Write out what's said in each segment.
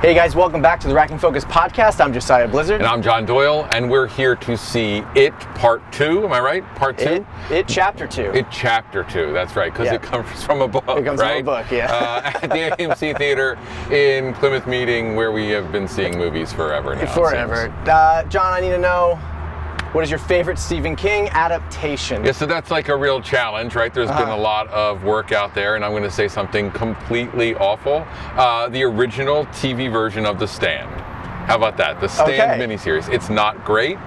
Hey guys, welcome back to the Racking Focus podcast. I'm Josiah Blizzard. And I'm John Doyle, and we're here to see It Part 2, am I right? Part 2? It Chapter 2. It Chapter 2, that's right, because It comes from a book, It comes right? from a book, yeah. At the AMC Theater in Plymouth Meeting, where we have been seeing movies forever now. Forever. John, I need to know, what is your favorite Stephen King adaptation? Yeah, so that's like a real challenge, right? There's been a lot of work out there, and I'm going to say something completely awful. The original TV version of The Stand. How about that? The Stand miniseries. It's not great,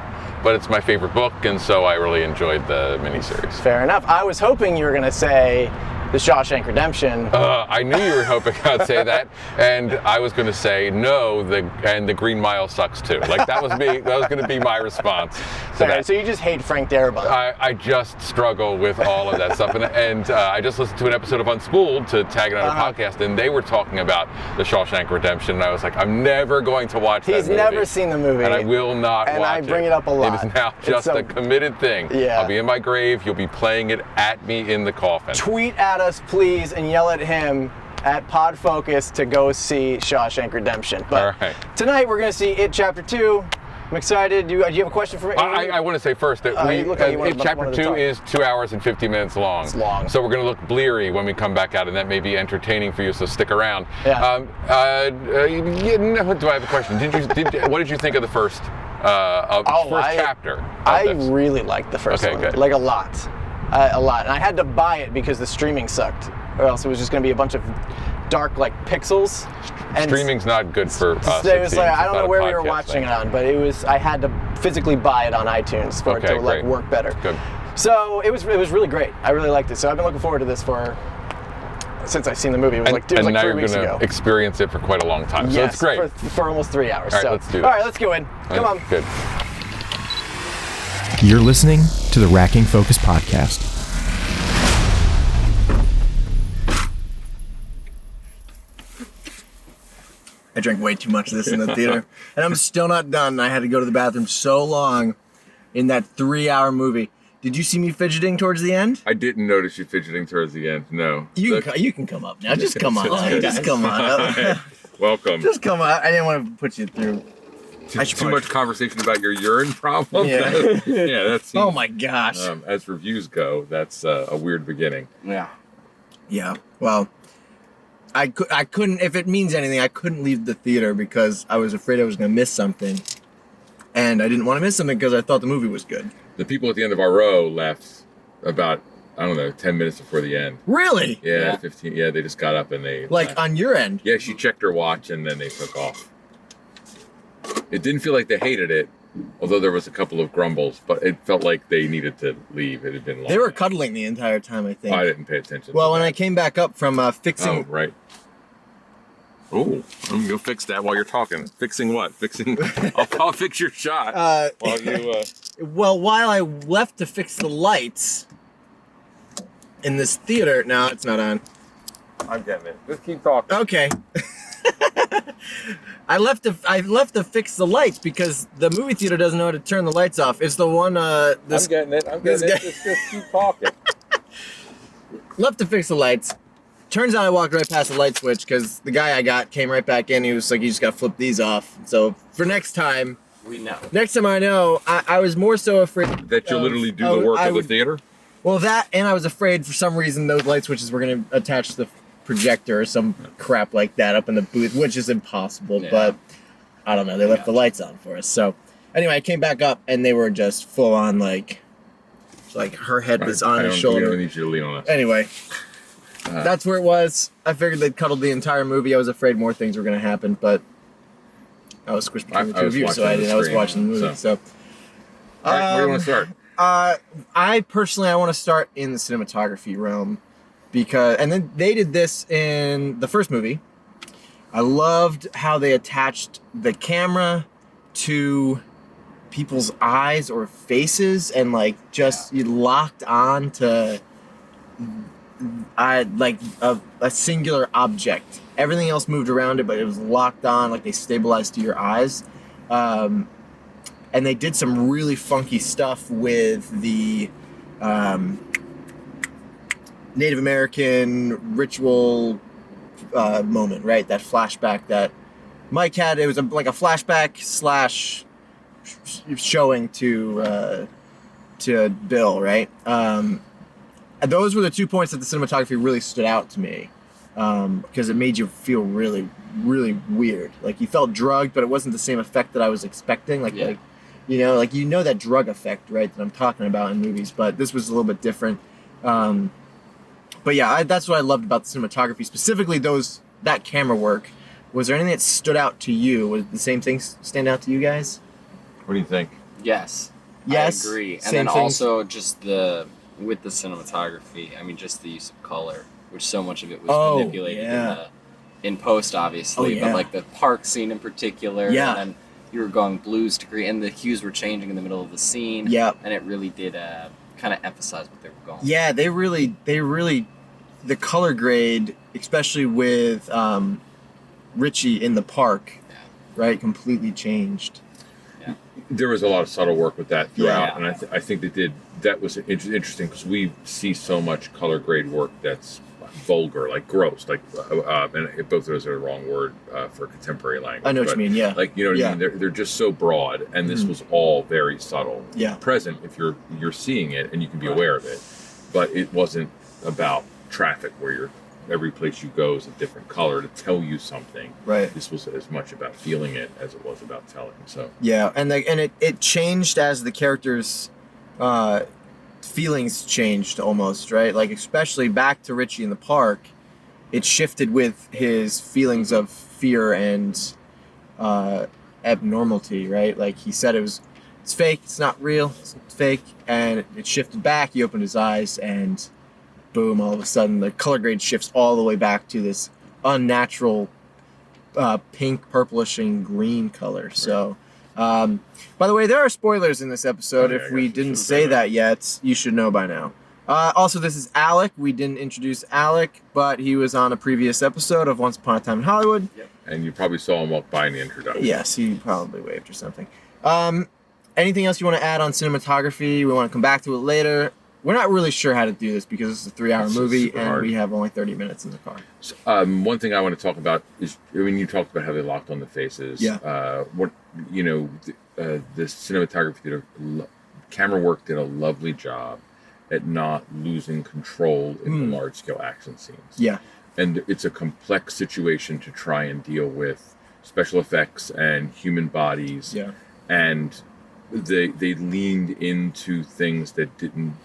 but it's my favorite book, and so I really enjoyed the miniseries. Fair enough. I was hoping you were going to say The Shawshank Redemption. I knew you were hoping I'd say that, and I was going to say no. The Green Mile sucks too. Like that was going to be my response. So you just hate Frank Darabont. I just struggle with all of that stuff, and I just listened to an episode of Unspooled to tag it on a podcast, and they were talking about The Shawshank Redemption, and I was like, I'm never going to watch that movie. He's never seen the movie, and I will not watch it. And I bring it up a lot. It is now just a committed thing. Yeah. I'll be in my grave. You'll be playing it at me in the coffin. Tweet at us, please, and yell at him at PodFocus to go see Shawshank Redemption. But tonight we're going to see It Chapter 2. I'm excited. Do you have a question for me? I want to say first that It Chapter 2 is 2 hours and 50 minutes long. It's long. So we're going to look bleary when we come back out, and that may be entertaining for you, so stick around. Yeah. Do I have a question? What did you think of the first chapter? I really liked the first one. Good. Like a lot. And I had to buy it because the streaming sucked, or else it was just going to be a bunch of dark pixels. And streaming's not good for us. It was like, I don't know where we were watching it on, but I had to physically buy it on iTunes for it to work better. Good. So it was really great. I really liked it. So I've been looking forward to this since I've seen the movie. It was like 3 weeks ago. And now you're going to experience it for quite a long time. Yes, so it's great. For almost 3 hours. All right, let's do that. All right, let's go in. Come on. Good. You're listening to the Racking Focus podcast. I drank way too much of this in the theater, and I'm still not done. I had to go to the bathroom so long in that 3-hour movie. Did you see me fidgeting towards the end? I didn't notice you fidgeting towards the end, no. You can come up now. Just come on. Just come on. Welcome. Just come on. I didn't want to put you through. Too much conversation about your urine problem? Yeah. That seems, oh my gosh. As reviews go, that's a weird beginning. Yeah. Yeah. Well, I couldn't, if it means anything, I couldn't leave the theater because I was afraid I was going to miss something. And I didn't want to miss something because I thought the movie was good. The people at the end of our row left about, 10 minutes before the end. Really? Yeah, 15. Yeah, they just got up and they... Like on your end? Yeah, she checked her watch and then they took off. It didn't feel like they hated it, although there was a couple of grumbles, but it felt like they needed to leave. It had been long. They were cuddling the entire time, I think. Oh, I didn't pay attention. Well, when I came back up from fixing... Oh, right. Oh, I'm gonna go fix that while you're talking. Fixing what? I'll fix your shot while you. Well, while I left to fix the lights in this theater, no, it's not on. I'm getting it. Just keep talking. Okay. I left to fix the lights because the movie theater doesn't know how to turn the lights off. It's the one. I'm getting it. Just keep talking. Left to fix the lights. Turns out I walked right past the light switch because the guy I got came right back in. He was like, "You just got to flip these off." So for next time, we know. Next time I know, I was more so afraid that you'll literally do the work of the theater. Well, that, and I was afraid for some reason those light switches were going to attach to the projector or some crap like that up in the booth, which is impossible. Yeah. But I don't know. They left the lights on for us. So anyway, I came back up and they were just full on like her head was on his shoulder. I don't need you to lean on us. Anyway. That's where it was. I figured they'd cuddled the entire movie. I was afraid more things were going to happen, but I was squished between the two of you, so I was watching the movie. So. All right, where do you want to start? I want to start in the cinematography realm and then they did this in the first movie. I loved how they attached the camera to people's eyes or faces and you locked on to a singular object. Everything else moved around it, but it was locked on, like they stabilized to your eyes. And they did some really funky stuff with the Native American ritual moment, right? That flashback that Mike had, it was like a flashback slash showing to Bill, right? And those were the 2 points that the cinematography really stood out to me, because it made you feel really, really weird. Like you felt drugged, but it wasn't the same effect that I was expecting. Like that drug effect, right, that I'm talking about in movies, but this was a little bit different. But yeah, that's what I loved about the cinematography, specifically that camera work. Was there anything that stood out to you? Was the same things stand out to you guys? What do you think? Yes. Yes. I agree. And same then things. also just with the cinematography, I mean, just the use of color, which so much of it was manipulated in post, obviously. But like the park scene in particular. Yeah. And then you were going blues to green, and the hues were changing in the middle of the scene. Yeah. And it really did kind of emphasize what they were going. Yeah, they really, the color grade, especially with Richie in the park, right, completely changed. Yeah. There was a lot of subtle work with that throughout, and I think that was interesting because we see so much color grade work that's vulgar, like gross, like and both of those are the wrong word for contemporary language. I know what you mean, yeah. Like, you know what I mean? They're just so broad, and this was all very subtle. Yeah. Present if you're seeing it and you can be aware of it, but it wasn't about traffic where every place you go is a different color to tell you something. Right. This was as much about feeling it as it was about telling. So yeah, and it changed as the characters' feelings changed almost, right? Like especially back to Richie in the park, it shifted with his feelings of fear and abnormality, right? Like he said it's fake, it's not real, it's fake, and it shifted back. He opened his eyes and boom, all of a sudden the color grade shifts all the way back to this unnatural pink, purplish, and green color. So, by the way, there are spoilers in this episode. If we didn't say that yet, you should know by now. Also, this is Alec. We didn't introduce Alec, but he was on a previous episode of Once Upon a Time in Hollywood. Yep. And you probably saw him walk by in the introduction. Yes, he probably waved or something. Anything else you want to add on cinematography? We want to come back to it later. We're not really sure how to do this because it's a 3-hour movie and hard. we have only 30 minutes in the car. So, one thing I want to talk about is when you talked about how they locked on the faces. Yeah. The cinematography camera work did a lovely job at not losing control in the large scale action scenes. Yeah. And it's a complex situation to try and deal with special effects and human bodies. Yeah. And they leaned into things that didn't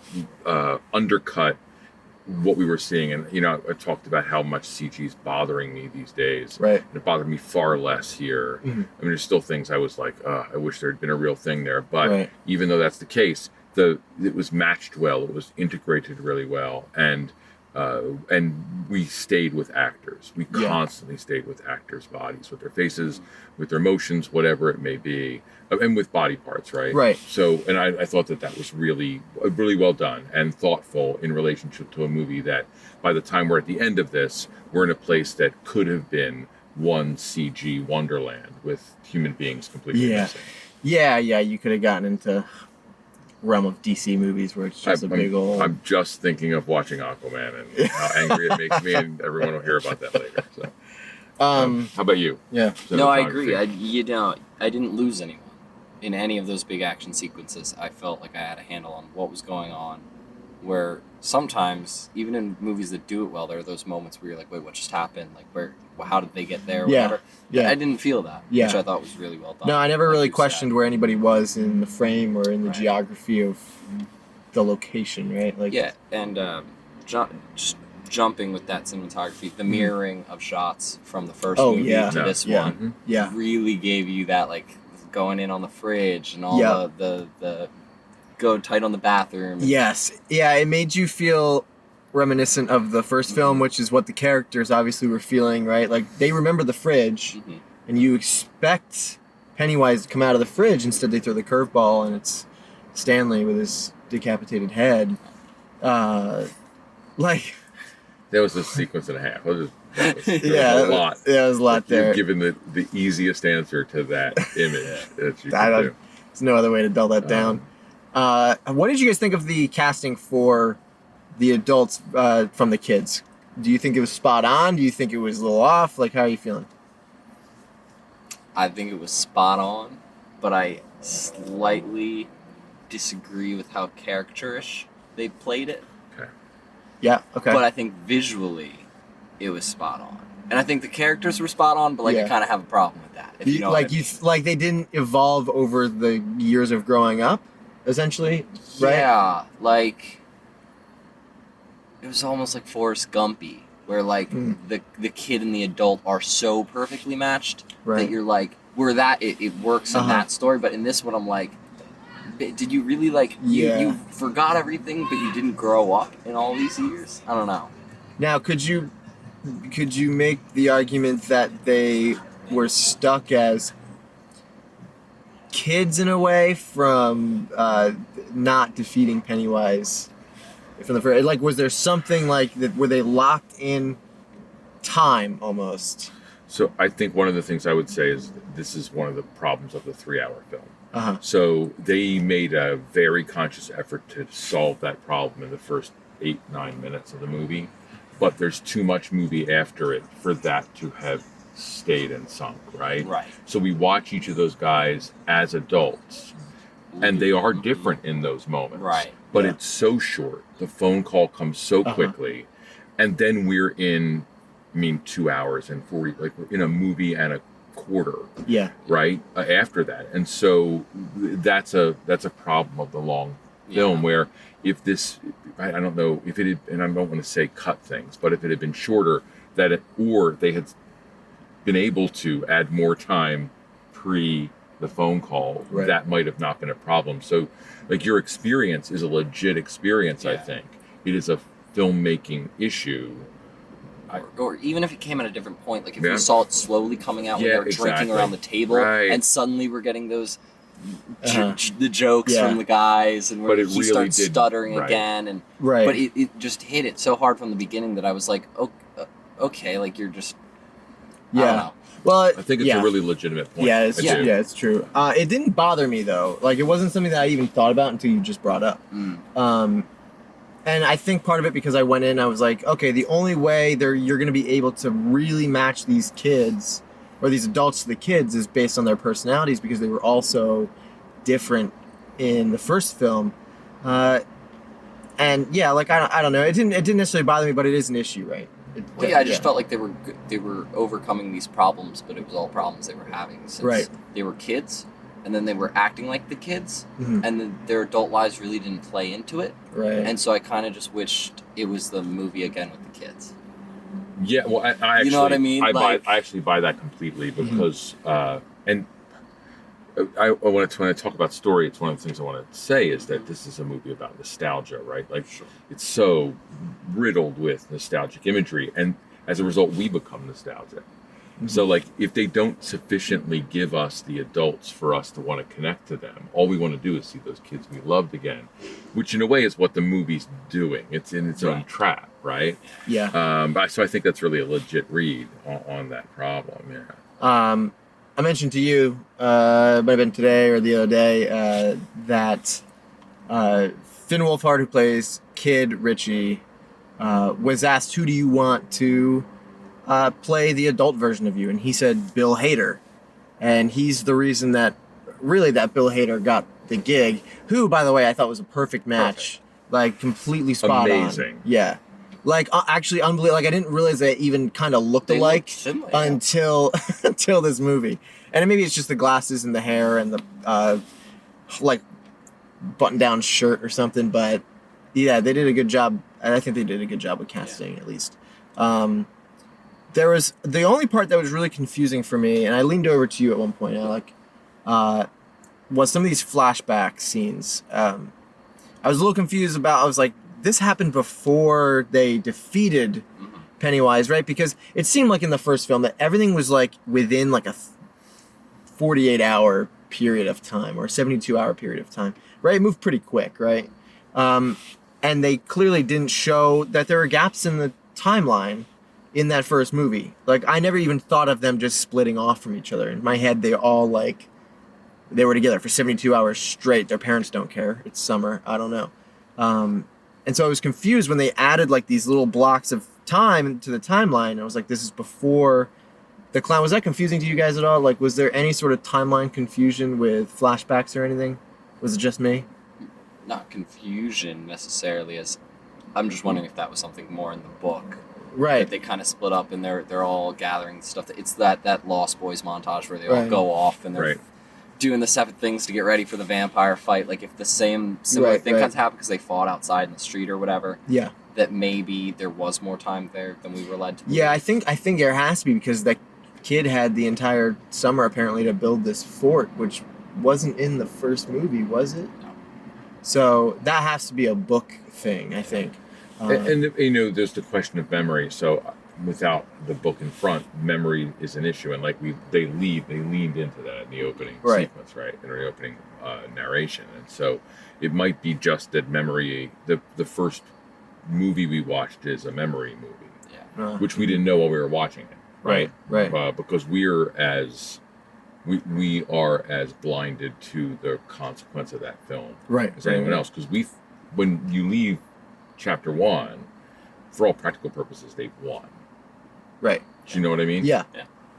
undercut what we were seeing. And I talked about how much CG is bothering me these days. Right. And it bothered me far less here. I mean, there's still things I was like, I wish there had been a real thing there. But even though that's the case, it was matched well. It was integrated really well, and we stayed with actors. We constantly stayed with actors' bodies, with their faces, with their emotions, whatever it may be, and with body parts, right? Right. So, and I thought that was really, really well done and thoughtful in relationship to a movie that, by the time we're at the end of this, we're in a place that could have been one CG wonderland with human beings completely missing. Yeah. You could have gotten into realm of DC movies where it's just a big old... I'm just thinking of watching Aquaman and how angry it makes me, and everyone will hear about that later. So, how about you? Yeah. No, I agree. I didn't lose anyone in any of those big action sequences. I felt like I had a handle on what was going on, where sometimes, even in movies that do it well, there are those moments where you're like, wait, what just happened? Like, how did they get there? Whatever. Yeah. I didn't feel that, which I thought was really well done. No, I never like really you questioned said. where anybody was in the frame or in the geography of the location, right? Like, yeah, and just jumping with that cinematography, the mirroring of shots from the first movie to this one really gave you that, like, going in on the fridge and all the go tight on the bathroom. Yes. Yeah, it made you feel reminiscent of the first film, which is what the characters obviously were feeling, right? Like, they remember the fridge, and you expect Pennywise to come out of the fridge. Instead, they throw the curveball, and it's Stanley with his decapitated head. That was a sequence and a half. There was a lot. Yeah, there was a lot there. You've given the easiest answer to that image that you could do. There's no other way to dull that down. What did you guys think of the casting for the adults from the kids? Do you think it was spot on? Do you think it was a little off? Like, how are you feeling? I think it was spot on, but I slightly disagree with how caricature-ish they played it. Okay. Yeah. Okay. But I think visually, it was spot on, and I think the characters were spot on. But I kind of have a problem with that. If you know, like they didn't evolve over the years of growing up, essentially, right? Yeah, like it was almost like Forrest Gumpy, where like the kid and the adult are so perfectly matched that you're like, where that it works in that story, but in this one I'm like, did you really like you forgot everything, but you didn't grow up in all these years? I don't know. Now, could you make the argument that they were stuck as kids in a way from not defeating Pennywise from the first? Like, was there something like that? Were they locked in time almost? So I think one of the things I would say is this is one of the problems of the 3-hour film. Uh-huh. So they made a very conscious effort to solve that problem in the first 8-9 minutes of the movie, but there's too much movie after it for that to have stayed and sunk, right? Right. So we watch each of those guys as adults, and they are different in those moments. Right. But it's so short. The phone call comes so quickly, and then we're in, 2 hours and 40, like we're in a movie and a quarter. Yeah. Right after that, and so that's a problem of the long film where if this, I don't know if it had, and I don't want to say cut things, but if it had been shorter, or they had been able to add more time pre the phone call, that might have not been a problem. So, like, your experience is a legit experience. I think it is a filmmaking issue. Or even if it came at a different point, like if we saw it slowly coming out when they were drinking around the table, and suddenly we're getting those the jokes from the guys, and where he starts stuttering again, and but it just hit it so hard from the beginning that I was like, okay, like you're just I don't know. Well, I think it's a really legitimate point. Yeah, it's true. It didn't bother me though. Like, it wasn't something that I even thought about until you just brought up. And I think part of it because I went in, I was like, okay, the only way you're going to be able to really match these kids or these adults to the kids is based on their personalities, because they were also different in the first film. And yeah, like I don't know, it didn't necessarily bother me, but it is an issue, right? I just felt like they were overcoming these problems, but it was all problems they were having since they were kids, and then they were acting like the kids, and then their adult lives really didn't play into it. Right. And so I kind of just wished it was the movie again with the kids. Yeah, well, I actually, you know what I mean? I actually buy that completely, because and when I talk about story, it's one of the things I want to say is that this is a movie about nostalgia, right? Like, it's so riddled with nostalgic imagery, and as a result, we become nostalgic. So, like, if they don't sufficiently give us the adults for us to want to connect to them, all we want to do is see those kids we loved again, which in a way is what the movie's doing. It's in its own trap, right? Yeah. So I think that's really a legit read on that problem. Yeah. I mentioned to you, it might have been today or the other day, that Finn Wolfhard, who plays Kid Richie, was asked, who do you want to play the adult version of you? And he said Bill Hader. And he's the reason that Bill Hader got the gig, who, by the way, I thought was a perfect match. Like, completely spot on. Amazing. Yeah. Like, actually unbelievable. Like, I didn't realize they even kind of looked alike until this movie. And maybe it's just the glasses and the hair and the like button-down shirt or something. But yeah, they did a good job. And I think they did a good job with casting, at least. There was the only part that was really confusing for me, and I leaned over to you at one point, Alec, was some of these flashback scenes. I was a little confused about. I was like, this happened before they defeated Pennywise, right? Because it seemed like in the first film that everything was like within like a 48-hour period of time or a 72-hour period of time, right? It moved pretty quick, right? And they clearly didn't show that there were gaps in the timeline in that first movie. Like, I never even thought of them just splitting off from each other. In my head, they all, like, they were together for 72 hours straight. Their parents don't care. It's summer. I don't know. And so I was confused when they added, like, these little blocks of time to the timeline. I was like, this is before The clown, was that confusing to you guys at all? Like, was there any sort of timeline confusion with flashbacks or anything? Was it just me? Not confusion necessarily, as I'm just wondering if that was something more in the book. Right. That they kind of split up and they're all gathering stuff. It's that Lost Boys montage where they all go off and they're doing the 7 things to get ready for the vampire fight. Like if the similar thing kind of happened because they fought outside in the street or whatever. Yeah. That maybe there was more time there than we were led to believe. Yeah, I think there has to be, because that kid had the entire summer apparently to build this fort, which wasn't in the first movie, was it? No. So that has to be a book thing, I think. And you know, there's the question of memory. So without the book in front, memory is an issue, and like they leaned into that in the opening sequence, right, in the opening narration, and so it might be just that memory. The first movie we watched is a memory movie, which we didn't know while we were watching it, right? Because we are as blinded to the consequence of that film, as anyone else. Because when you leave Chapter 1, for all practical purposes, they've won. Right. Do you know what I mean? Yeah.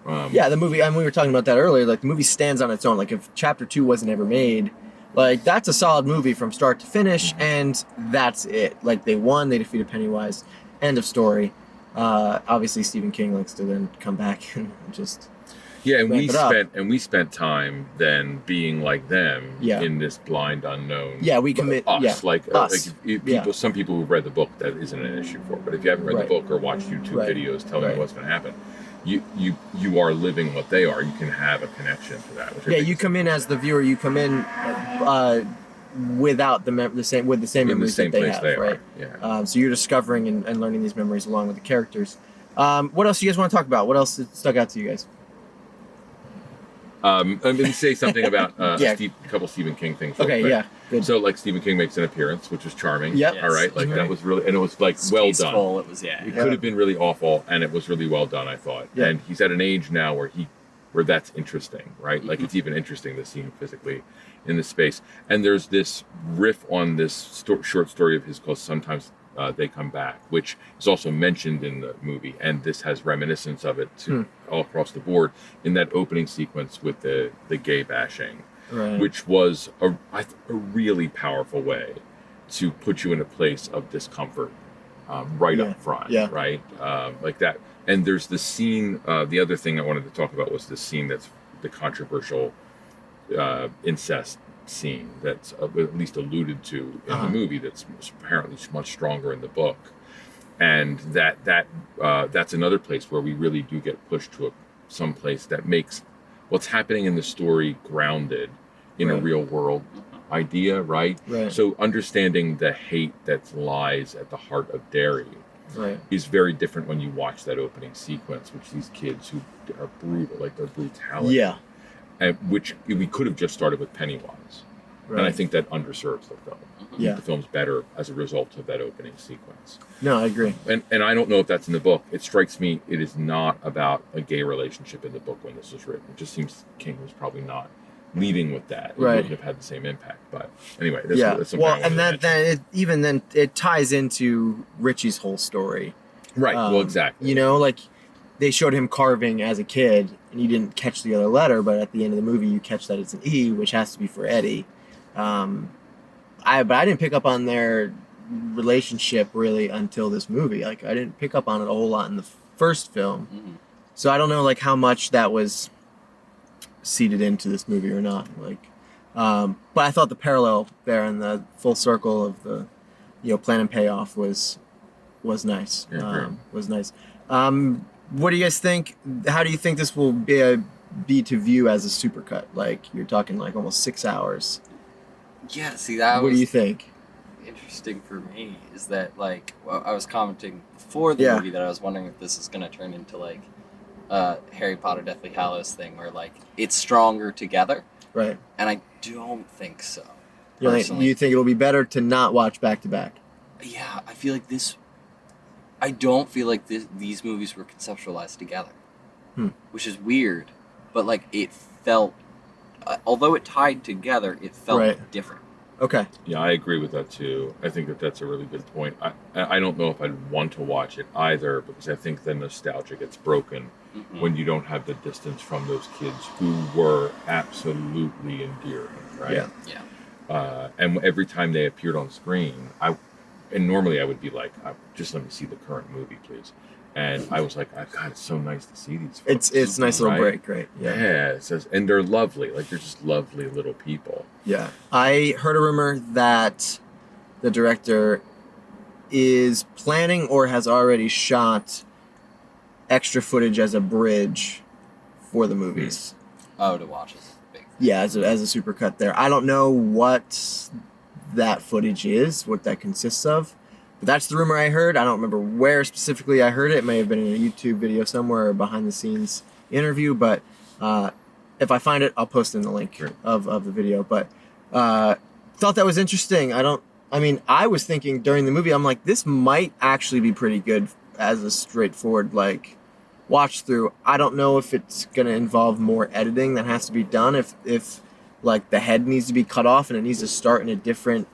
The movie, and we were talking about that earlier, like the movie stands on its own. Like if Chapter 2 wasn't ever made, like that's a solid movie from start to finish, and that's it. Like they won, they defeated Pennywise, end of story. Obviously Stephen King likes to then come back and just and we spent time then being like them in this blind unknown. Yeah, we commit us. Us. People. Some people who've read the book, that isn't an issue for. But if you haven't read the book or watched YouTube videos telling you what's going to happen, you are living what they are. You can have a connection to that. Which you come in as the viewer. You come in without the same memories that they have, right? Yeah. So you're discovering and learning these memories along with the characters. What else do you guys want to talk about? What else stuck out to you guys? I'm going to say something about a couple Stephen King things. Good. So, like, Stephen King makes an appearance, which was charming. Yep. All right. Like, that was really, and it was, like, well done. It was, It could have been really awful, and it was really well done, I thought. Yeah. And he's at an age now where that's interesting, right? Like, it's even interesting to see him physically in this space. And there's this riff on this short story of his called Sometimes They Come Back, which is also mentioned in the movie, and this has reminiscence of it all across the board in that opening sequence with the gay bashing, which was a really powerful way to put you in a place of discomfort up front, right? Like that. And there's the scene, the other thing I wanted to talk about was the scene that's the controversial incest scene that's at least alluded to in the movie, that's apparently much stronger in the book, and that's another place where we really do get pushed to some place that makes what's happening in the story grounded in a real world idea, right? So understanding the hate that lies at the heart of Derry is very different when you watch that opening sequence, which these kids who are brutal, like their brutality, and which we could have just started with Pennywise. And I think that underserves the film. The film's better as a result of that opening sequence. No, I agree. And I don't know if that's in the book. It strikes me it is not about a gay relationship in the book when this was written. It just seems King was probably not leading with that. It wouldn't have had the same impact. But anyway, that's well, and then it ties into Richie's whole story. Right. Well, exactly. You know, like they showed him carving as a kid, and you didn't catch the other letter, but at the end of the movie, you catch that it's an E, which has to be for Eddie. I didn't pick up on their relationship really until this movie. Like I didn't pick up on it a whole lot in the first film, so I don't know like how much that was seeded into this movie or not. Like, but I thought the parallel there and the full circle of the, plan and payoff was nice. Was nice. What do you guys think? How do you think this will be to view as a supercut? Like you're talking like almost 6 hours. Yeah, see that. What do you think? Interesting for me is that like I was commenting before the movie that I was wondering if this is going to turn into like Harry Potter Deathly Hallows thing where like it's stronger together. Right. And I don't think so. You think it'll be better to not watch back to back? Yeah, I feel like this. I don't feel like these movies were conceptualized together, which is weird, but like it felt. Although it tied together, it felt different. Okay. Yeah, I agree with that too. I think that that's a really good point. I don't know if I'd want to watch it either, because I think the nostalgia gets broken when you don't have the distance from those kids who were absolutely endearing, right? Yeah. Yeah. And every time they appeared on screen, normally I would be like, just let me see the current movie, please. And I was like, God, it's so nice to see these folks. It's a nice little break, right? Yeah. It says, and they're lovely. Like, they're just lovely little people. Yeah. I heard a rumor that the director is planning or has already shot extra footage as a bridge for the movies. Oh, to watch is big. Yeah, as a supercut there. I don't know what that footage is, what that consists of. But that's the rumor I heard. I don't remember where specifically I heard it. It may have been in a YouTube video somewhere or behind the scenes interview. But if I find it, I'll post in the link of the video. But thought that was interesting. I was thinking during the movie, I'm like, this might actually be pretty good as a straightforward watch through. I don't know if it's going to involve more editing that has to be done. If like the head needs to be cut off and it needs to start in a different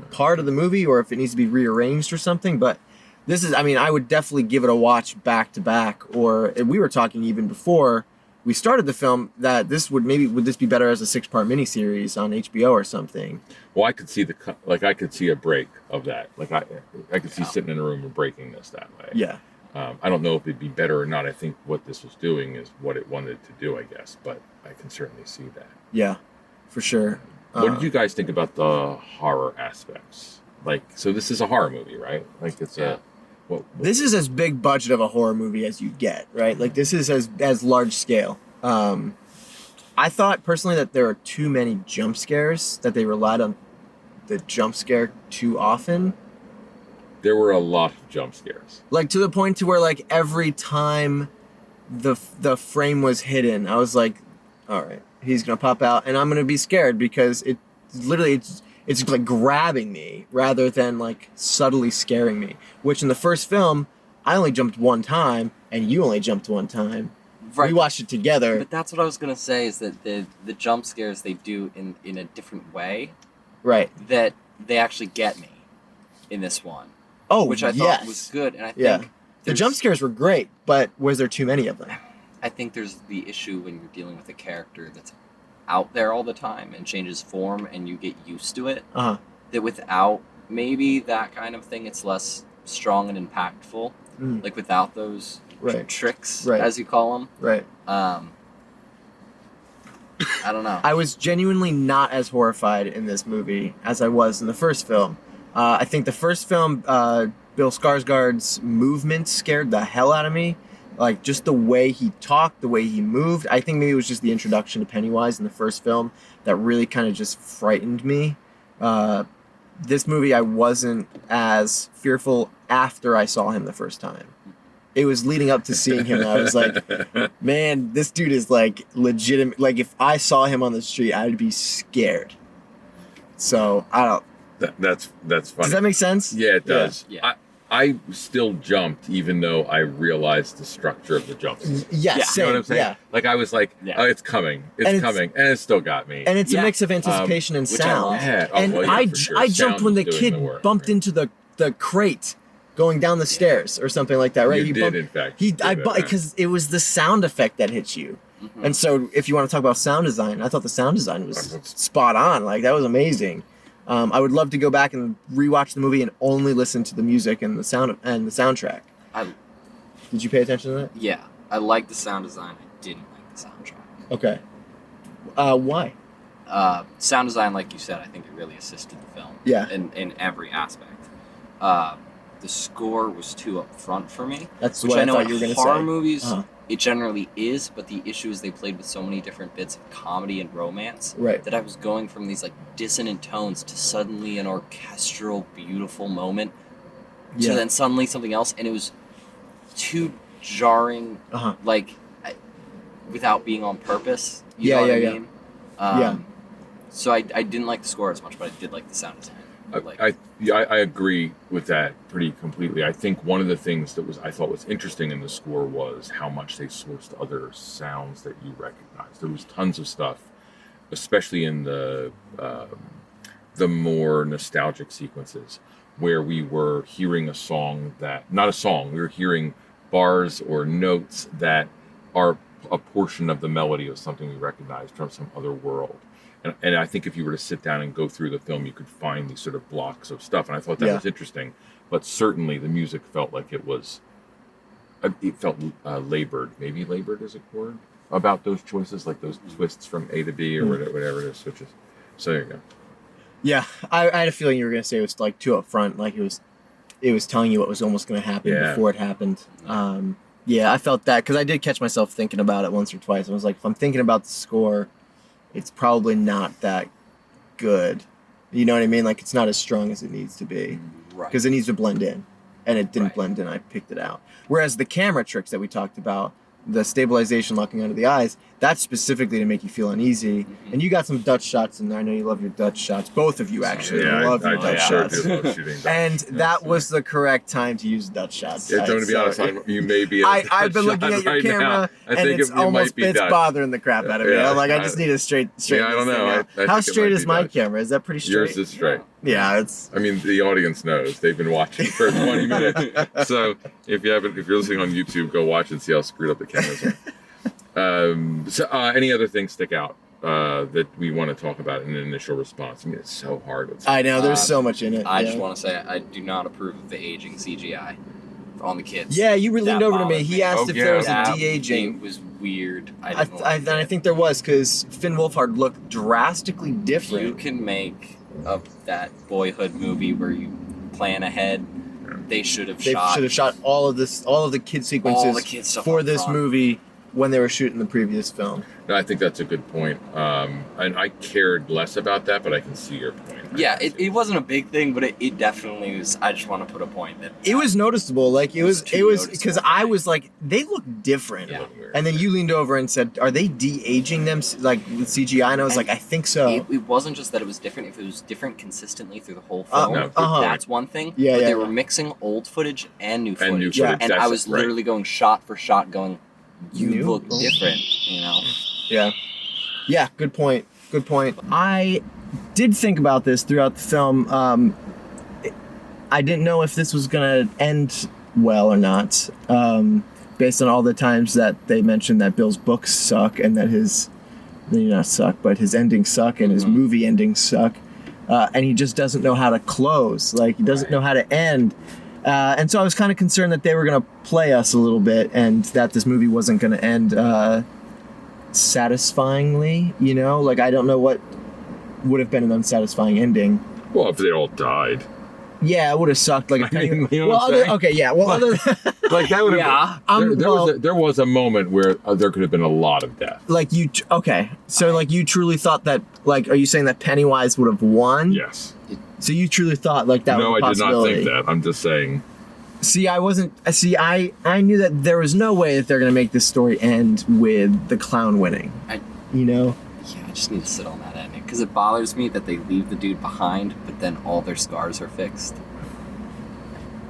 part of the movie, or if it needs to be rearranged or something. But this is, I would definitely give it a watch back to back. Or we were talking even before we started the film that would this be better as a 6-part miniseries on HBO or something? Well, I could see I could see a break of that. Like I could see sitting in a room and breaking this that way. Yeah. I don't know if it'd be better or not. I think what this was doing is what it wanted to do, I guess. But I can certainly see that. Yeah, for sure. What did you guys think about the horror aspects? So this is a horror movie, right? It's This is as big budget of a horror movie as you get, right? Like, this is as large scale. I thought personally that there are too many jump scares, that they relied on the jump scare too often. There were a lot of jump scares. To the point to where every time the frame was hidden, I was like, all right, he's gonna pop out and I'm gonna be scared, because it's like grabbing me rather than subtly scaring me. Which in the first film, I only jumped one time and you only jumped one time. Right. We watched it together. But that's what I was gonna say, is that the jump scares they do in a different way. Right. That they actually get me in this one. Oh, which I thought was good, and I think the jump scares were great, but was there too many of them? I think there's the issue when you're dealing with a character that's out there all the time and changes form, and you get used to it. That without maybe that kind of thing, it's less strong and impactful. Without those tricks, as you call them. Right. I don't know. I was genuinely not as horrified in this movie as I was in the first film. I think the first film, Bill Skarsgård's movement scared the hell out of me. Just the way he talked, the way he moved. I think maybe it was just the introduction to Pennywise in the first film that really kind of just frightened me. This movie, I wasn't as fearful after I saw him the first time. It was leading up to seeing him, and I was like, man, this dude is legitimate. If I saw him on the street, I'd be scared. So, I don't... That's funny. Does that make sense? Yeah, it does. Yeah. I still jumped even though I realized the structure of the jumps. Yes, same. You know what I'm saying? Yeah. I was like, oh, it's coming. It's coming. And it still got me. And it's a mix of anticipation and sound. I jumped when the kid bumped into the crate going down the stairs or something like that, right? Because it was the sound effect that hit you. And so if you want to talk about sound design, I thought the sound design was spot on. That was amazing. I would love to go back and rewatch the movie and only listen to the music and the sound and the soundtrack. Did you pay attention to that? Yeah, I like the sound design. I didn't like the soundtrack. Okay. Why? Sound design, like you said, I think it really assisted the film. Yeah. In every aspect. The score was too upfront for me. That's what I thought you were going to say. Horror movies, it generally is, but the issue is they played with so many different bits of comedy and romance that I was going from these dissonant tones to suddenly an orchestral, beautiful moment to then suddenly something else, and it was too jarring, without being on purpose. You know what I mean? So I didn't like the score as much, but I did like the sound design. I agree with that pretty completely. I think one of the things that I thought was interesting in the score was how much they sourced other sounds that you recognize. There was tons of stuff, especially in the the more nostalgic sequences where we were hearing a song that, not a song, we were hearing bars or notes that are a portion of the melody of something we recognized from some other world. And I think if you were to sit down and go through the film, you could find these sort of blocks of stuff. And I thought that was interesting. But certainly the music felt like it felt labored. Maybe labored is a word about those choices, like those twists from A to B or whatever it is. Switches. So there you go. Yeah, I had a feeling you were going to say it was like too upfront, like it was telling you what was almost going to happen before it happened. Yeah, I felt that because I did catch myself thinking about it once or twice. I was like, if I'm thinking about the score, it's probably not that good. You know what I mean? Like, it's not as strong as it needs to be. Right. Because it needs to blend in. And it didn't blend in. I picked it out. Whereas the camera tricks that we talked about, the stabilization locking under the eyes, that's specifically to make you feel uneasy. Mm-hmm. And you got some Dutch shots, and I know you love your Dutch shots. Both of you actually love your Dutch shots. Love shooting Dutch. And that was the correct time to use Dutch shots. Yeah, to be honest, you may be. I've been looking at your camera, and it's almost bothering the crap out of me. I'm like, I just need a straight. Yeah, I don't know. How straight is my camera? Is that pretty straight? Yours is straight. Yeah, it's. I mean, the audience knows. They've been watching for 20 minutes. So if you're listening on YouTube, go watch and see how screwed up the cameras are. Any other things stick out that we want to talk about in an initial response? I mean, it's so hard. I know, there's so much in it. I just want to say I do not approve of the aging CGI on the kids. Yeah, you leaned over to me. He asked if there was a de-aging. It was weird. I think there was, because Finn Wolfhard looked drastically different. You can make that Boyhood movie where you plan ahead. They should have shot all of the kid sequences for this movie when they were shooting the previous film. No, I think that's a good point. And I cared less about that, but I can see your point. Yeah, it wasn't a big thing, but it definitely was. I just want to put a point that it was noticeable. Like it was because I was like, they look different. Yeah. And then you leaned over and said, "Are they de-aging them like with CGI?" And I was like, "I think so." It wasn't just that it was different. If it was different consistently through the whole film, that's one thing. Yeah, but they were mixing old footage and new footage. And I was literally going shot for shot, going, "You look different," you know. Yeah. Yeah, good point. I did think about this throughout the film. I didn't know if this was going to end well or not, based on all the times that they mentioned that Bill's books suck and that his endings suck and his movie endings suck. And he just doesn't know how to close. Like, he doesn't know how to end. And so I was kind of concerned that they were going to play us a little bit and that this movie wasn't going to end satisfyingly, you know? Like, I don't know what would have been an unsatisfying ending. Well, if they all died. Yeah, it would have sucked. Like, you know what I'm saying? Okay, yeah. Well, like that would have. There was a moment where there could have been a lot of death. Like you. Okay, so like you truly thought that. Like, are you saying that Pennywise would have won? Yes. So you truly thought like that was a possibility? No, I did not think that. I'm just saying. See, I wasn't. See, I knew that there was no way that they're gonna make this story end with the clown winning. You know. Yeah, I just need to sit on that ending because it bothers me that they leave the dude behind, but then all their scars are fixed,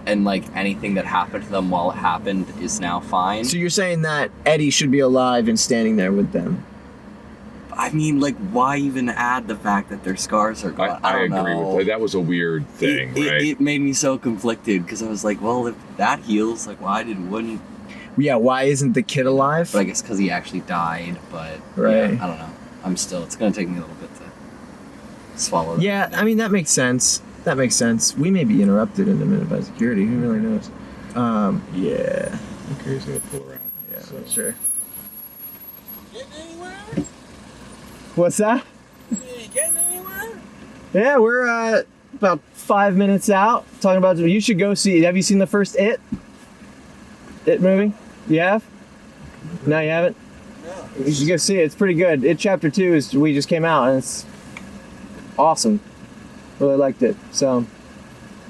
and like anything that happened to them while it happened is now fine. So you're saying that Eddie should be alive and standing there with them? I mean, like, why even add the fact that their scars are gone? I agree with that. That was a weird thing, right? It made me so conflicted because I was like, well, if that heals, like, wouldn't? Yeah, why isn't the kid alive? But I guess because he actually died. But right. Yeah, I don't know. It's gonna take me a little bit to swallow that. Yeah, I mean, that makes sense. We may be interrupted in a minute by security. Who really knows? Yeah. Okay, he's gonna pull around. Yeah, so. Sure. Getting anywhere? What's that? You getting anywhere? Yeah, we're about 5 minutes out talking about. You should go see. Have you seen the first It movie? You have? No, you haven't. No. You should go see it. It's pretty good. It Chapter 2 we just came out and it's awesome. Really liked it. So.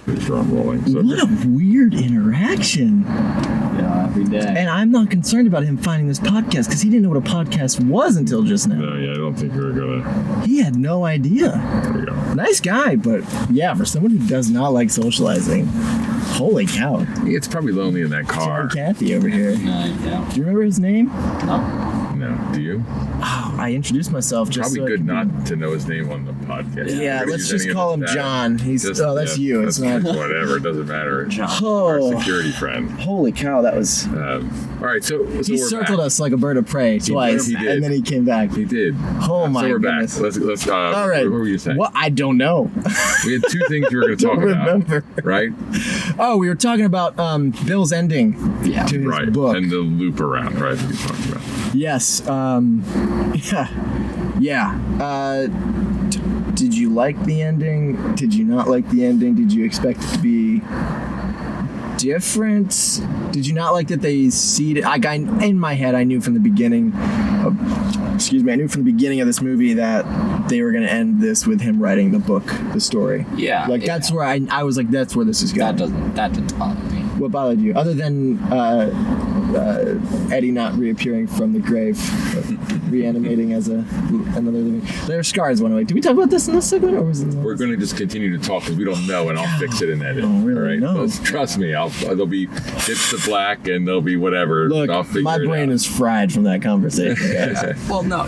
I'm rolling. So what a weird interaction. Yeah, every day. And I'm not concerned about him finding this podcast because he didn't know what a podcast was until just now. No, yeah, I don't think we're gonna. He had no idea. There we go. Nice guy, but yeah, for someone who does not like socializing, holy cow. It's probably lonely in that car. Kathy over here. Yeah. Do you remember his name? No. know. Do you? Oh, I introduced myself just Probably so good not to know his name on the podcast. Yeah, let's just call him John. He's that's you. It's not whatever. It doesn't matter. John. Our Oh, security friend. holy cow, that was. All right, so He we're circled back. us like a bird of prey twice, He did. and then he came back. He did. Oh my So we're goodness. back. Let's. All right. What were you saying? What? I don't know. We had 2 things we were going to talk Don't about. remember. Right. Oh, we were talking about Bill's ending Yeah. to his Right. book. And the loop around. Right. We talked about. Yes. Yeah. Did you like the ending? Did you not like the ending? Did you expect it to be different? Did you not like that they seeded? In my head, I knew from the beginning. I knew from the beginning of this movie that they were going to end this with him writing the book, the story. Yeah. Like that's where I was like, that's where this is going. That didn't bother me. What bothered you, other than Eddie not reappearing from the grave, but reanimating as another living? Their scars went away. Did we talk about this in this segment, or was it? We're going to just continue to talk because we don't know, and I'll fix it in edit. don't really all right? know. Trust me, there'll be dips to black, and there'll be whatever. Look, I'll figure my it brain out. is fried from that conversation, guys. Well, no,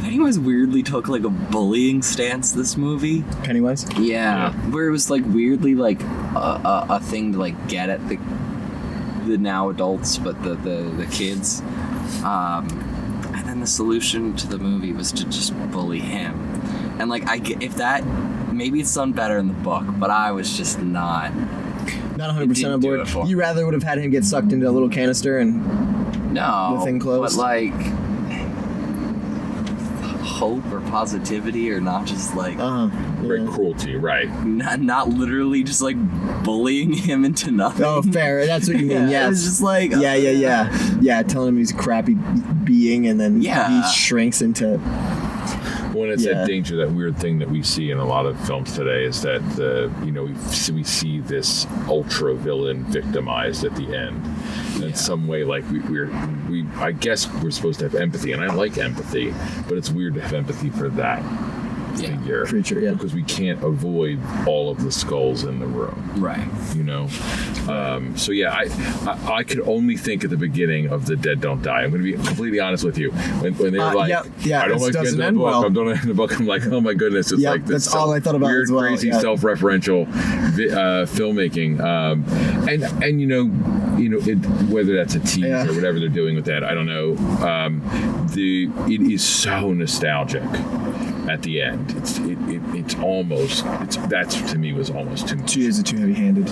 Pennywise weirdly took like a bullying stance this movie. Pennywise? Yeah, where it was like weirdly like a thing to like get at the now adults, but the kids. And then the solution to the movie was to just bully him. And like if that maybe it's done better in the book, but I was just not. Not 100% on do board. it for me. You rather would have had him get sucked into a little canister and No, the thing closed? but like hope or positivity, or not just like Right, cruelty, right? not literally just like bullying him into nothing. Oh, fair. That's what you mean. Yeah, Yes. it was just like Yeah. Telling him he's a crappy being, and then Yeah. he shrinks into. When it's Yeah. that danger, that weird thing that we see in a lot of films today is that we see this ultra villain victimized at the end. In some way, like I guess we're supposed to have empathy, and I like empathy, but it's weird to have empathy for that figure, Creature, yeah. because we can't avoid all of the skulls in the room. Right. So yeah, I could only think at the beginning of The Dead Don't Die. I'm going to be completely honest with you. When they were like, yeah, I don't this like the end doesn't of the end book. well. I don't like the book. I'm like, oh my goodness, it's Yeah, like this that's all I thought about weird, as well, crazy, yeah. self-referential filmmaking. Whether that's a tease or whatever they're doing with that, I don't know. It is so nostalgic. At the end, that to me was almost too much. Is it too heavy-handed?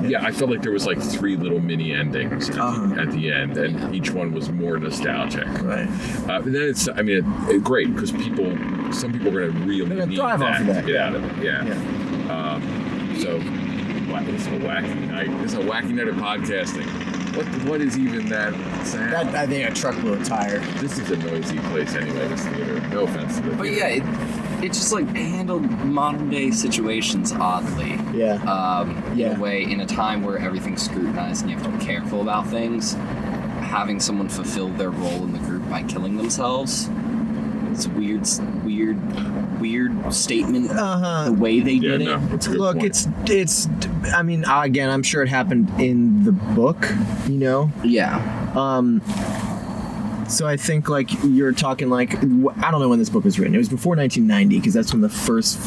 Yeah, I felt like there was like 3 little mini endings at the end, and each one was more nostalgic. Right. And then it's great because some people are going to really They're gonna need thrive off that of to that. get out of it. Yeah. So it's a wacky night. It's a wacky night of podcasting. What is even that sound? I think a truck blew a tire. This is a noisy place anyway, this theater. No offense to the But theater. yeah, it just like handled modern day situations oddly. Yeah. In a way, in a time where everyth's scrutinized and you have to be careful about things, having someone fulfill their role in the group by killing themselves. It's weird statement. The way they did it. It's a good Look, point. it's. I mean, again, I'm sure it happened in the book. Yeah. So I think like you're talking like I don't know when this book was written. It was before 1990 because that's when the first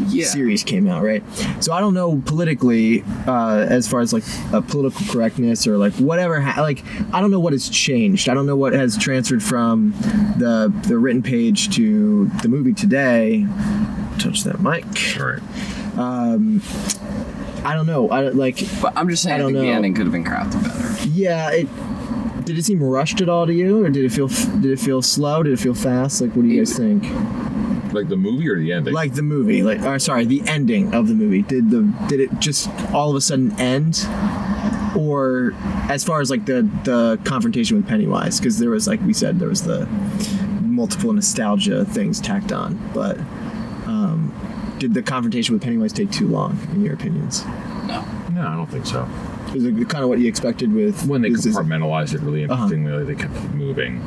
series came out, right? So I don't know politically as far as like political correctness or like whatever. I don't know what has changed. I don't know what has transferred from the written page to the movie today. Touch that mic. All right. I don't know. But I'm just saying, I think the ending could have been crafted better. Yeah. Did it seem rushed at all to you, or did it feel slow? Did it feel fast? Like, what do you guys think? Like the movie or the ending? Like the movie, the ending of the movie. Did it just all of a sudden end, or as far as like the confrontation with Pennywise? Because there was, like we said, there was the multiple nostalgia things tacked on. But did the confrontation with Pennywise take too long, in your opinions? No. No, I don't think so. Is it kind of what you expected with when they compartmentalized it really interestingly, they kept it moving.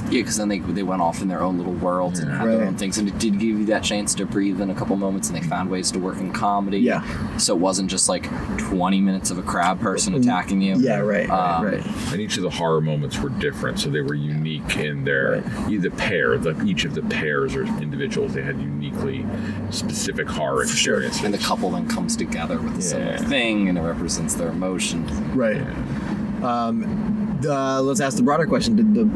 Because then they went off in their own little worlds and had their own things, and it did give you that chance to breathe in a couple moments, and they found ways to work in comedy. Yeah. So it wasn't just like 20 minutes of a crab person attacking you. Yeah, right. And each of the horror moments were different, so they were unique in their the pair. Like each of the pairs or individuals, they had uniquely specific horror experiences. And the couple then comes together with the same thing, and it represents their emotions. Right. Let's ask the broader question: did the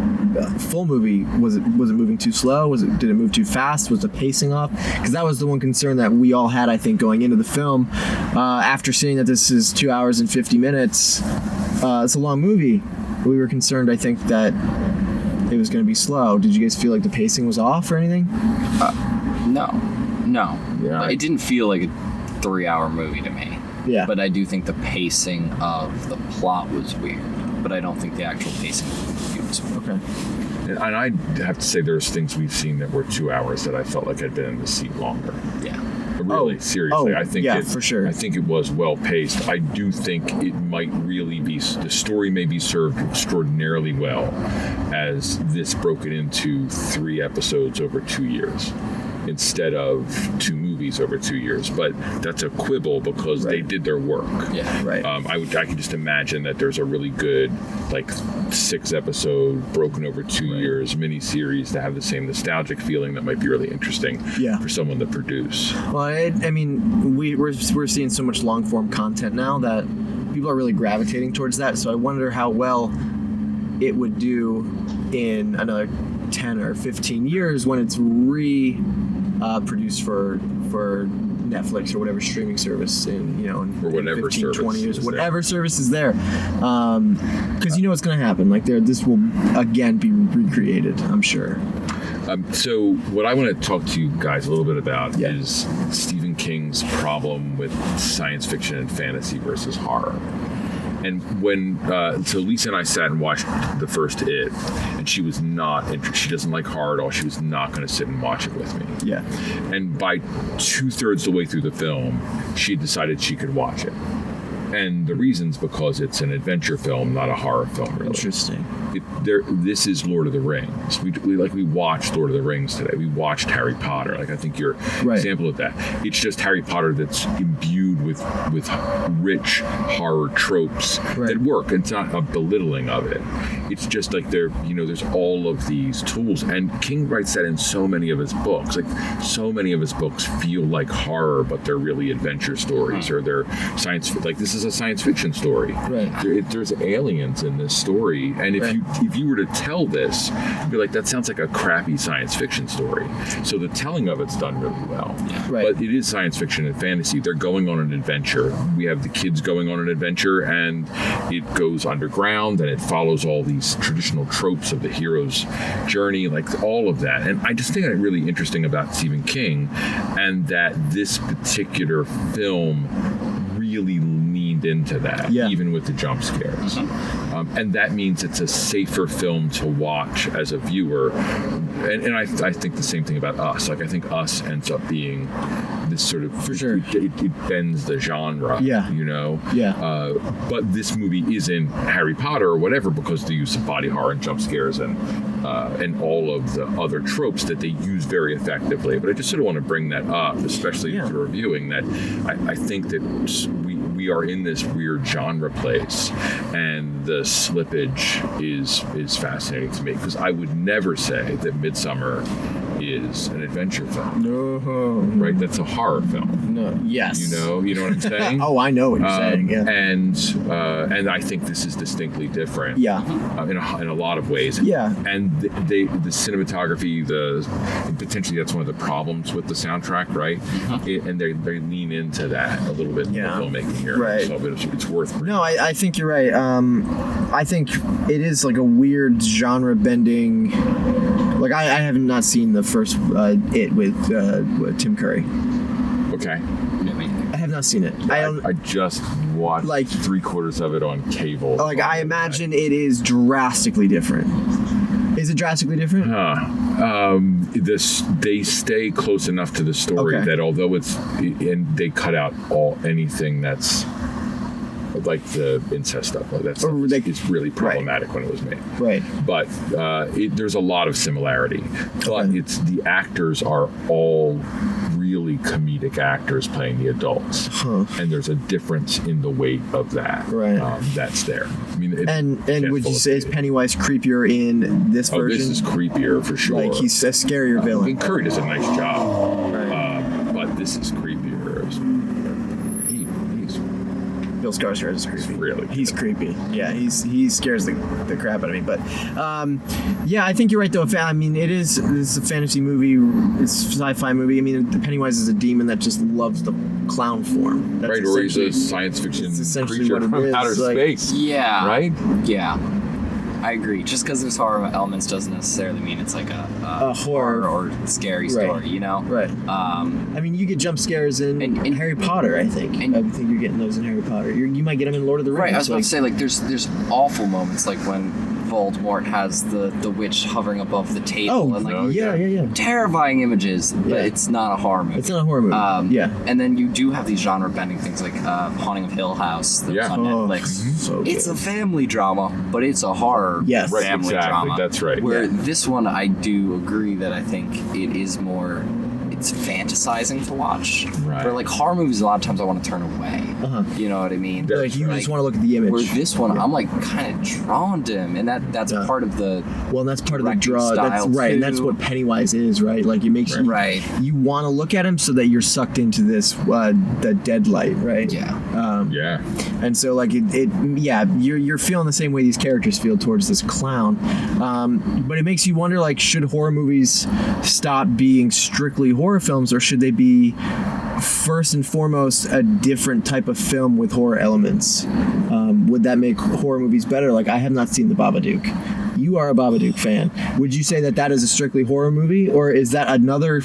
full movie was it moving too slow? Did it move too fast? Was the pacing off? Because that was the one concern that we all had, I think, going into the film. After seeing that this is 2 hours and 50 minutes, it's a long movie. We were concerned, I think, that it was going to be slow. Did you guys feel like the pacing was off or anything? No. Yeah. It didn't feel like a 3-hour movie to me. Yeah. But I do think the pacing of the plot was weird. But I don't think the actual pacing of the movie was weird. Okay. And I have to say, there's things we've seen that were 2 hours that I felt like I'd been in the seat longer. Yeah. Really, seriously. I think for sure. I think it was well paced. I do think it might really be, the story may be served extraordinarily well as this broke it into 3 episodes over 2 years instead of 2 movies over 2 years. But that's a quibble because they did their work. Yeah. Right. I can just imagine that there's a really good 6 episode broken over 2 years miniseries to have the same nostalgic feeling that might be really interesting for someone to produce. Well, I mean, we're seeing so much long form content now that people are really gravitating towards that. So I wonder how well it would do in another 10 or 15 years when it's produced for Netflix or whatever streaming service in or whatever 15, 20 years, whatever there. service is there, because you know what's going to happen. This will again be recreated, I'm sure. So what I want to talk to you guys a little bit about is Stephen King's problem with science fiction and fantasy versus horror. And when, so Lisa and I sat and watched the first It, and she was not interested. She doesn't like horror at all. She was not going to sit and watch it with me. Yeah. And by 2/3 the way through the film, she decided she could watch it. And the reason's because it's an adventure film, not a horror film, really. Interesting. This is Lord of the Rings. We watched Lord of the Rings today. We watched Harry Potter. I think you're an example of that. It's just Harry Potter that's imbued with rich horror tropes that work. It's not a belittling of it. It's just there's all of these tools. And King writes that in so many of his books. So many of his books feel like horror, but they're really adventure stories, or they're science. This is a science fiction story. Right. There's aliens in this story, and if you were to tell this, you'd be like, that sounds like a crappy science fiction story. So the telling of it's done really well. Yeah. Right. But it is science fiction and fantasy. They're going on an adventure. We have the kids going on an adventure, and it goes underground, and it follows all these traditional tropes of the hero's journey, all of that. And I just think that's really interesting about Stephen King, and that this particular film really leaned into that, even with the jump scares. And that means it's a safer film to watch as a viewer. And I think the same thing about Us. I think Us ends up being this sort of, for sure, it bends the genre, but this movie isn't Harry Potter or whatever, because the use of body horror and jump scares and all of the other tropes that they use very effectively. But I just sort of want to bring that up, especially if you're reviewing that. I think that we are in this weird genre place, and the slippage is fascinating to me, because I would never say that Midsummer is an adventure film. No. Right? That's a horror film. No. Yes. You know what I'm saying? Oh, I know what you're saying. Yeah. And I think this is distinctly different. Yeah. In a lot of ways. Yeah. And the cinematography, potentially that's one of the problems with the soundtrack, right? And they lean into that a little bit in the filmmaking here. Right. So it's worth bringing. No, I think you're right. I think it is a weird genre bending. I have not seen the first It with Tim Curry. Okay. I have not seen it. I just watched 3/4 of it on cable. I imagine it is drastically different. Is it drastically different? They stay close enough to the story that although and they cut out anything that's like the incest stuff. Like that's it's really problematic when it was made. Right. But there's a lot of similarity. But it's the actors are all really comedic actors playing the adults, and there's a difference in the weight of that. Right. That's there. I mean, and would you say is Pennywise creepier in this version? This is creepier for sure. Like he's a scarier villain. I mean, Curry does a nice job, right. But this is creepier. Bill Skarsgård is creepy. Really? He's creepy. Yeah, he scares the crap out of me. But yeah, I think you're right though. I mean, it's a fantasy movie. It's a sci-fi movie. I mean, Pennywise is a demon that just loves the clown form. That's right, or he's a science fiction creature from outer space. Yeah. Right? Yeah. I agree. Just because there's horror elements doesn't necessarily mean it's like a horror or scary story, you know? Right. I mean, you get jump scares in Harry Potter, I think. I think you're getting those in Harry Potter. You might get them in Lord of the Rings. Right, I was about to say, like, there's awful moments, like when Voldemort has the witch hovering above the table. And, like, yeah. Terrifying images, but it's not a horror movie. It's not a horror movie. And then you do have these genre-bending things like Haunting of Hill House that was on Netflix. So it's a family drama, but it's a horror family drama. That's right. Where this one, I do agree that I think it is more... It's fantasizing to watch. Right. Where like horror movies, a lot of times I want to turn away. You know what I mean? Like you just want to look at the image. Where this one, I'm like kind of drawn to him, and that's part of the. Well, and that's part of the draw. That's right, too. and that's what Pennywise is, right? Like it makes you you want to look at him so that you're sucked into this the dead light, right? Yeah. And so like you're feeling the same way these characters feel towards this clown, but it makes you wonder like should horror movies stop being strictly horror films, or should they be first and foremost a different type of film with horror elements? Would that make horror movies better? Like I have not seen The Babadook. You are a Babadook fan. Would you say that is a strictly horror movie, or is that another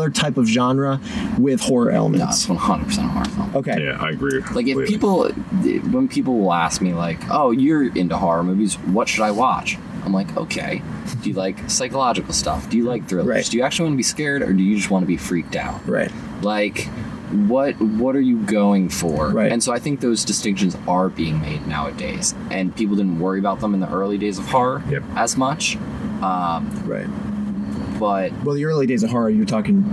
type of genre with horror elements? No, it's 100% a horror film. Okay. Yeah, I agree. Like when people will ask me like, "Oh, you're into horror movies. What should I watch?" I'm like, okay. Do you like psychological stuff? Do you like thrillers? Right. Do you actually want to be scared, or do you just want to be freaked out? Right. Like, what are you going for? Right. And so I think those distinctions are being made nowadays, and people didn't worry about them in the early days of horror as much. Right. But the early days of horror, you're talking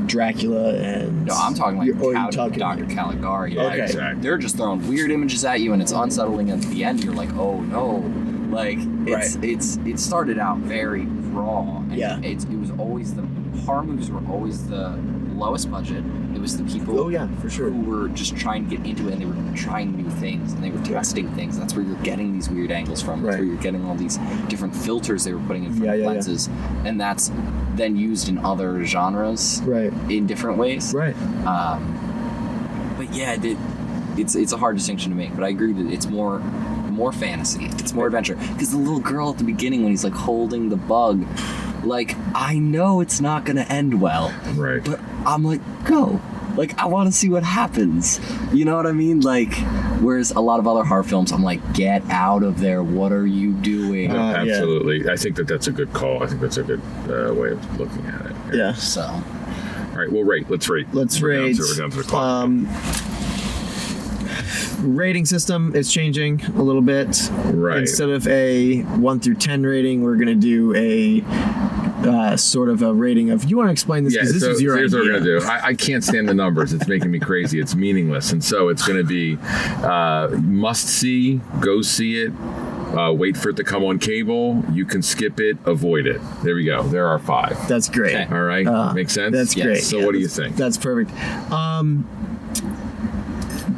Dracula and... No, I'm talking like Dr. Caligari. Okay. Exactly. They're just throwing weird images at you, and it's unsettling at the end. You're like, oh no. Like it started out very raw. And it was always the horror movies were always the lowest budget. It was the people for sure. who were just trying to get into it, and they were trying new things and they were testing things. That's where you're getting these weird angles from. That's where you're getting all these different filters they were putting in front of lenses. And that's then used in other genres in different ways. Right. But yeah, it's a hard distinction to make, but I agree that it's more fantasy. It's more adventure. Because the little girl at the beginning, when he's like holding the bug, like I know it's not gonna end well. Right. But I'm like, go. Like I want to see what happens. You know what I mean? Like, whereas a lot of other horror films, I'm like, get out of there. What are you doing? Absolutely. I think that's a good call. I think that's a good way of looking at it. Yeah. So. All right. Well, let's rate. We're down to the clock. Rating system is changing a little bit. Right. Instead of a 1 through 10 rating, we're going to do a sort of a rating of. You want to explain this? Because this is your here's idea. What we're going to do. I can't stand the numbers. It's making me crazy. It's meaningless. And so it's going to be must see, go see it. Wait for it to come on cable. You can skip it, avoid it. There we go. There are 5. That's great. Okay. All right. Makes sense? That's great. So what do you think? That's perfect.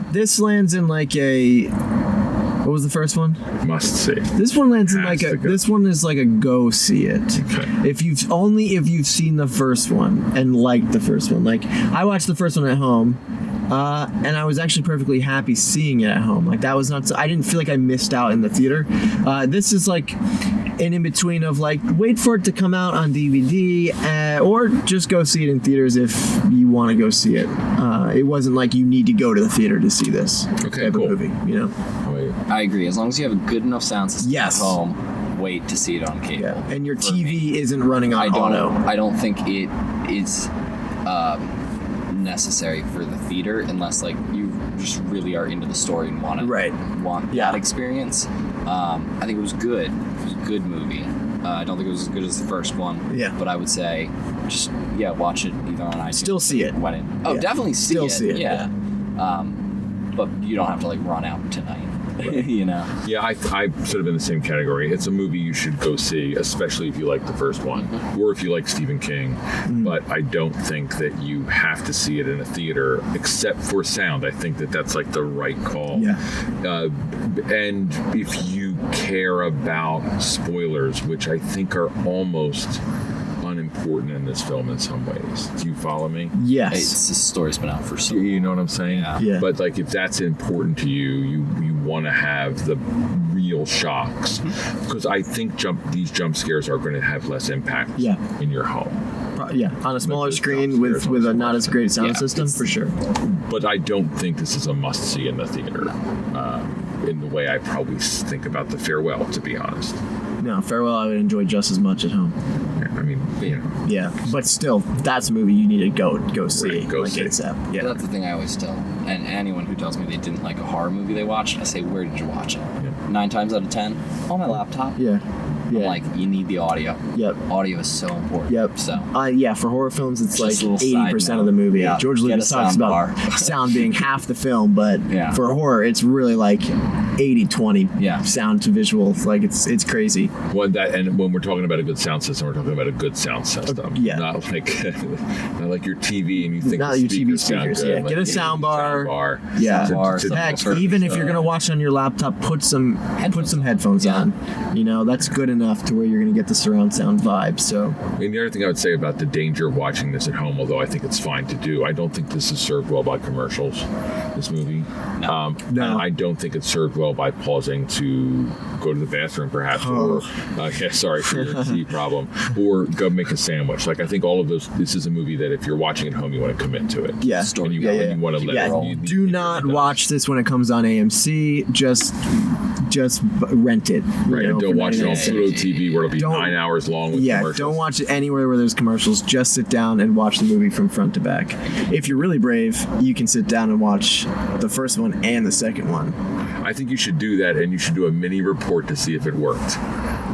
This lands in like a... What was the first one? Must see. This one lands in like a... This one is like a go see it. Okay. If you've seen the first one and liked the first one. Like, I watched the first one at home. And I was actually perfectly happy seeing it at home. Like that was not. I didn't feel like I missed out in the theater. This is like an in between of like wait for it to come out on DVD, or just go see it in theaters if you want to go see it. It wasn't like you need to go to the theater to see this type of movie. You know. I agree. As long as you have a good enough sound system at Yes. home, wait to see it on cable. Yeah. And your TV isn't running on auto. I don't think it is necessary for the theater unless like you just really are into the story and want that experience. I think it was good. It was a good movie. I don't think it was as good as the first one. Yeah. But I would say, just watch it either on iTunes. Still see it. Definitely see Still it. see it. Yeah. But you don't have to like run out tonight. You know. Yeah, I sort of in the same category. It's a movie you should go see, especially if you like the first one, or if you like Stephen King. But I don't think that you have to see it in a theater, except for sound. I think that that's like the right call. Yeah. And if you care about spoilers, which I think are almost unimportant in this film in some ways. Do you follow me? Yes. This story's been out for so long. You know what I'm saying? Yeah. But like, if that's important to you, you want to have the real shocks, because I think these jump scares are going to have less impact in your home. On a smaller screen with a not as great sound system, for sure. But I don't think this is a must-see in the theater, in the way I probably think about The Farewell, to be honest. No, Farewell I would enjoy just as much at home. I mean, Yeah, but still, that's a movie you need to go see. Right, go see. ASAP. Yeah. That's the thing I always tell. And anyone who tells me they didn't like a horror movie they watched, I say, where did you watch it? 9 times out of 10, on my laptop. Yeah. I'm like, you need the audio. Yep. Audio is so important. Yep. So. For horror films, it's like Just a little side 80% note. of the movie. Yeah. George Lucas talks about sound being half the film, but for horror, it's really like 80-20 sound to visual. Like it's crazy. And when we're talking about a good sound system, we're talking about a good sound system. Not like your TV and you think not your TV speakers. Good, Get a sound bar. Heck, Perfect. even if you're gonna watch on your laptop, put some headphones on. You know, that's good enough to where you're gonna get the surround sound vibe. So. And the other thing I would say about the danger of watching this at home, although I think it's fine to do, I don't think this is served well by commercials. This movie. No. And I don't think it's served well by pausing to go to the bathroom, perhaps, or sorry for your tea problem, or go make a sandwich. Like, I think all of those. This is a movie that if you're watching at home, you want to commit to it. Yeah. And you want to let it roll. Do not watch this when it comes on AMC. Just rent it. Right. And don't watch it on Pluto TV where it'll be 9 hours long with commercials. Don't watch it anywhere where there's commercials. Just sit down and watch the movie from front to back. If you're really brave, you can sit down and watch the first one and the second one. I think you should do that, and you should do a mini report to see if it worked.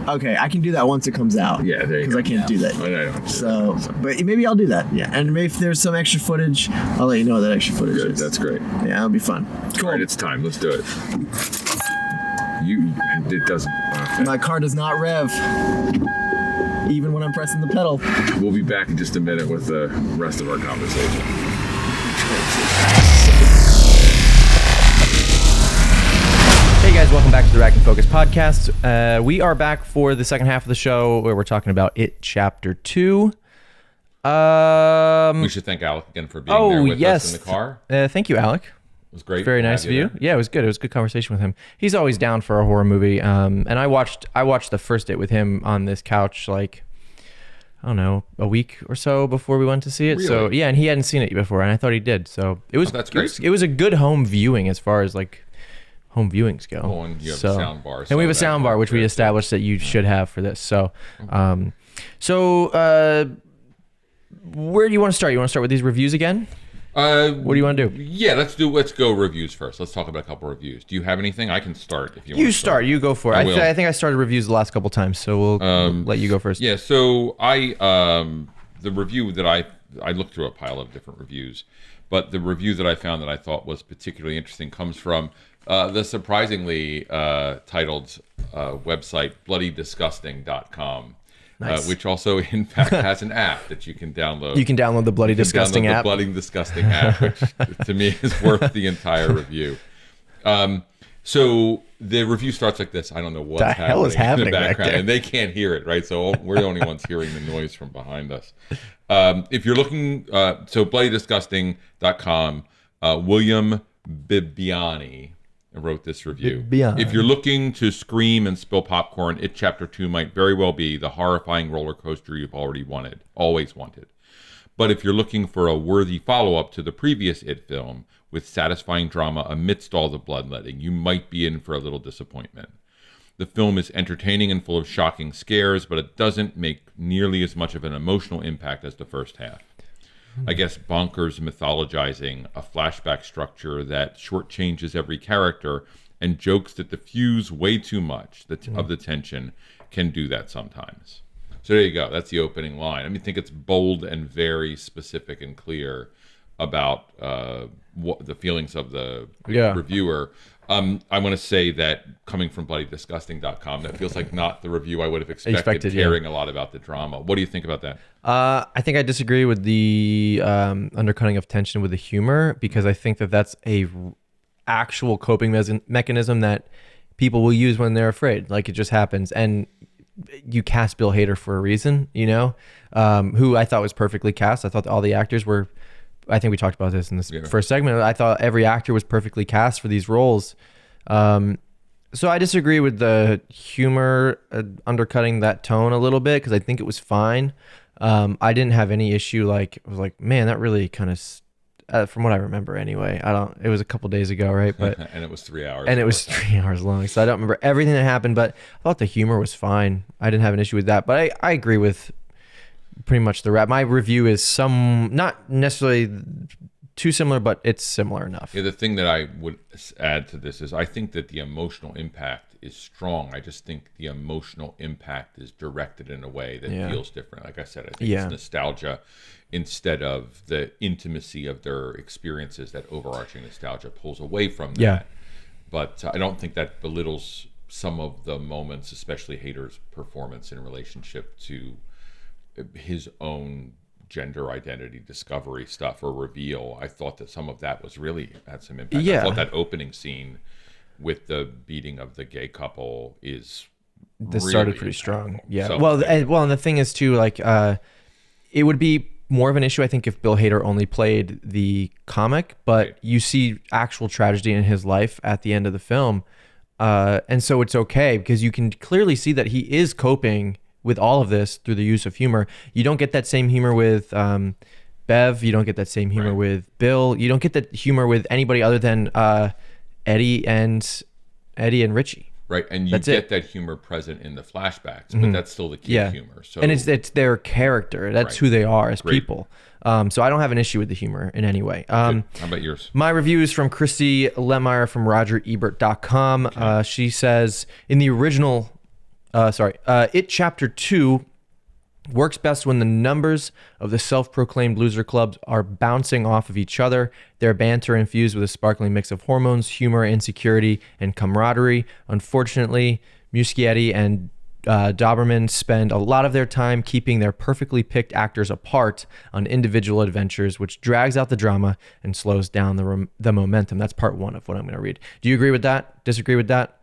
Okay, I can do that once it comes out. Yeah, there you go. Because I can't do that. I don't so, but maybe I'll do that. Yeah, and maybe if there's some extra footage, I'll let you know what that extra footage is. That's great. Yeah, it'll be fun. Cool. All right, it's time. Let's do it. It doesn't. Okay. My car does not rev, even when I'm pressing the pedal. We'll be back in just a minute with the rest of our conversation. Hey guys, welcome back to the Rack and Focus podcast. We are back for the second half of the show where we're talking about It Chapter 2. We should thank Alec again for being there with us in the car. Thank you, Alec. It was great. Very nice of you. Yeah, it was good. It was a good conversation with him. He's always down for a horror movie. And I watched the first It with him on this couch, like, I don't know, a week or so before we went to see it. Really? So yeah, and he hadn't seen it before, and I thought he did. So it was that's great. It was a good home viewing as far as like home viewings go. Oh, and you have a sound bar. And we have a sound bar, which we established that you should have for this. So, where do you want to start? You want to start with these reviews again? What do you want to do? Yeah, let's go reviews first. Let's talk about a couple reviews. Do you have anything? I can start if you want. You start. You go for it. I think I started reviews the last couple times, so we'll let you go first. Yeah. So the review that I looked through a pile of different reviews, but the review that I found that I thought was particularly interesting comes from the surprisingly titled website bloodydisgusting.com. Nice. Which also, in fact, has an app that you can download. You can download the Bloody Disgusting app. The Bloody Disgusting app, which to me is worth the entire review. So the review starts like this. I don't know what the hell is happening in the background, and they can't hear it, right? So we're the only ones hearing the noise from behind us. If you're looking, so bloodydisgusting.com, William Bibbiani wrote this review. If you're looking to scream and spill popcorn, It Chapter 2 might very well be the horrifying roller coaster you've always wanted. But if you're looking for a worthy follow-up to the previous It film with satisfying drama amidst all the bloodletting, you might be in for a little disappointment. The film is entertaining and full of shocking scares, but it doesn't make nearly as much of an emotional impact as the first half. I guess, bonkers mythologizing a flashback structure that shortchanges every character and jokes that diffuse way too much of the tension can do that sometimes. So there you go. That's the opening line. I think it's bold and very specific and clear about what the feelings of the reviewer. I want to say that coming from bloodydisgusting.com, that feels like not the review I would have expected caring a lot about the drama. What do you think about that? I think I disagree with the undercutting of tension with the humor, because I think that that's a actual coping mechanism that people will use when they're afraid. Like, it just happens. And you cast Bill Hader for a reason, who I thought was perfectly cast. I thought all the actors were, I think we talked about this in this first segment. I thought every actor was perfectly cast for these roles. So I disagree with the humor undercutting that tone a little bit, because I think it was fine. I didn't have any issue. I was like, man, that really kind of, from what I remember anyway, it was a couple days ago, right? But and it was 3 hours. And it was 3 hours long. So I don't remember everything that happened, but I thought the humor was fine. I didn't have an issue with that, but I agree with pretty much the wrap. My review is not necessarily too similar, but it's similar enough. Yeah, the thing that I would add to this is I think that the emotional impact is strong. I just think the emotional impact is directed in a way that feels different. Like I said, I think it's nostalgia instead of the intimacy of their experiences. That overarching nostalgia pulls away from that. Yeah. But I don't think that belittles some of the moments, especially Hader's performance in relationship to his own gender identity discovery stuff or reveal. I thought that some of that was really had some impact. I thought that opening scene with the beating of the gay couple is this really started pretty strong. Yeah. So, and the thing is too, it would be more of an issue, I think, if Bill Hader only played the comic, but you see actual tragedy in his life at the end of the film. And so it's okay, because you can clearly see that he is coping with all of this through the use of humor. You don't get that same humor with Bev. You don't get that same humor with Bill. You don't get that humor with anybody other than Eddie and Richie. Right, and you get that humor present in the flashbacks, but that's still the key humor. So, and it's their character. That's who they are as people. So I don't have an issue with the humor in any way. How about yours? My review is from Christy Lemmeyer from RogerEbert.com. Okay. She says, in the original... It Chapter 2 works best when the numbers of the self-proclaimed loser clubs are bouncing off of each other, their banter infused with a sparkling mix of hormones, humor, insecurity, and camaraderie. Unfortunately, Muschietti and Doberman spend a lot of their time keeping their perfectly picked actors apart on individual adventures, which drags out the drama and slows down the momentum. That's part one of what I'm going to read. Do you agree with that? Disagree with that?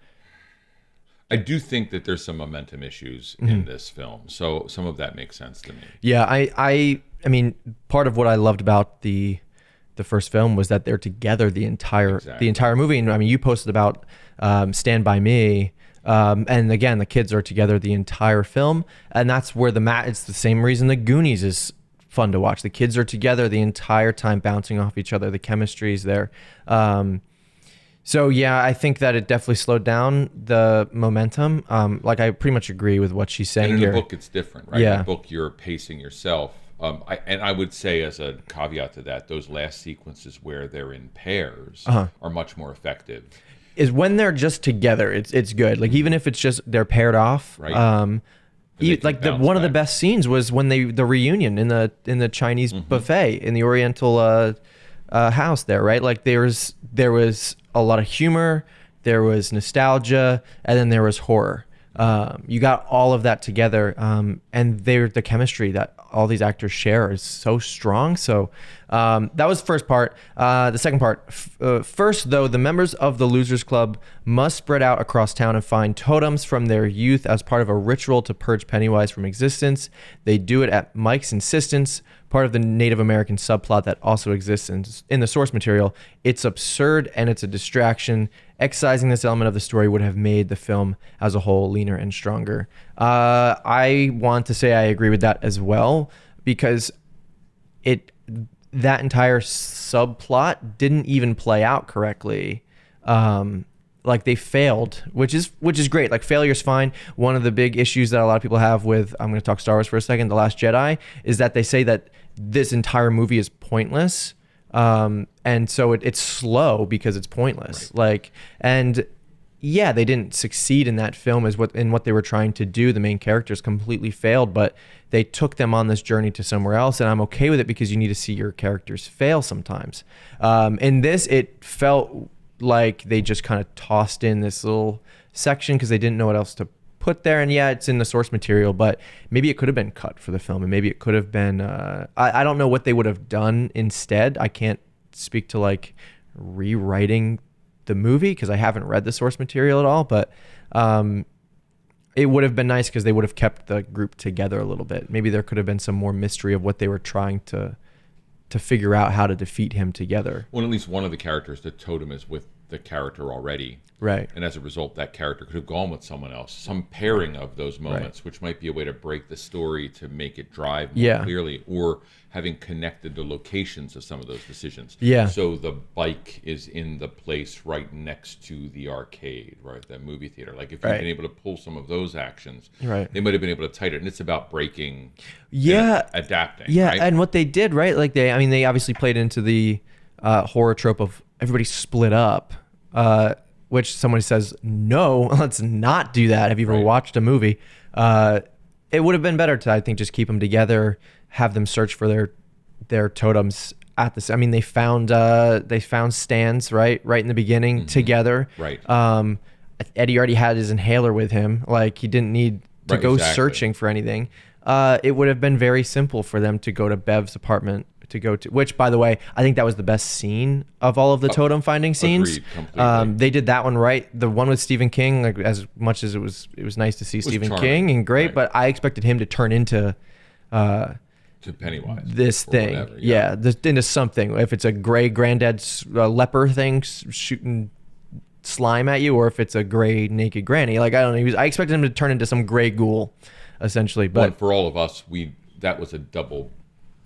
I do think that there's some momentum issues in this film, so some of that makes sense to me. Yeah, I mean, part of what I loved about the first film was that they're together the entire movie. And I mean, you posted about Stand By Me, and again, the kids are together the entire film, and that's where it's the same reason the Goonies is fun to watch. The kids are together the entire time, bouncing off each other. The chemistry is there. So yeah, I think that it definitely slowed down the momentum. I pretty much agree with what she's saying. And in here. the book, it's different, right? In the book, you're pacing yourself. I would say, as a caveat to that, those last sequences where they're in pairs are much more effective. Is when they're just together, it's good. Like, even if it's just they're paired off. Right. One of the best scenes was when the reunion in the Chinese buffet in the Oriental house there, right? Like, there was a lot of humor, there was nostalgia, and then there was horror. You got all of that together, and the chemistry that all these actors share is so strong. So that was the first part. The second part, first though, the members of the Losers Club must spread out across town and find totems from their youth as part of a ritual to purge Pennywise from existence. They do it at Mike's insistence, part of the Native American subplot that also exists in the source material. It's absurd and it's a distraction. Excising this element of the story would have made the film as a whole leaner and stronger. I want to say I agree with that as well, because that entire subplot didn't even play out correctly. like they failed, which is great. Like failure's fine. One of the big issues that a lot of people have with, I'm going to talk Star Wars for a second, The Last Jedi, is that they say that this entire movie is pointless. And so it's slow because it's pointless. Right. Like, and yeah, they didn't succeed in that film what they were trying to do. The main characters completely failed, but they took them on this journey to somewhere else. And I'm okay with it because you need to see your characters fail sometimes. In this, it felt like they just kind of tossed in this little section because they didn't know what else to put there. And yeah, it's in the source material, but maybe it could have been cut for the film, and maybe it could have been, I don't know what they would have done instead. I can't speak to like rewriting the movie because I haven't read the source material at all, but it would have been nice because they would have kept the group together a little bit. Maybe there could have been some more mystery of what they were trying to figure out how to defeat him together. Well, at least one of the characters, the totem, is with the character already. Right. And as a result, that character could have gone with someone else. Some pairing of those moments, which might be a way to break the story to make it drive more clearly, or having connected the locations of some of those decisions. Yeah. So the bike is in the place right next to the arcade, right? That movie theater. Like if you've been able to pull some of those actions, they might have been able to tighten it. And it's about breaking, adapting. Yeah, right? And what they did, right? Like they obviously played into the horror trope of everybody split up. Which somebody says, no, let's not do that. Have you ever watched a movie? It would have been better to, I think, just keep them together, have them search for their totems at this. I mean, they found stands right in the beginning together. Right. Eddie already had his inhaler with him. Like he didn't need to go searching for anything. It would have been very simple for them to go to Bev's apartment. Which, by the way, I think that was the best scene of all of the totem finding scenes. Agreed, completely. They did that one right. The one with Stephen King, like as much as it was nice to see Stephen King and great, but I expected him to turn into to Pennywise, this thing, whatever, into something. If it's a gray granddad leper thing shooting slime at you, or if it's a gray naked granny, like I don't know. I expected him to turn into some gray ghoul, essentially. But for all of us, that was a double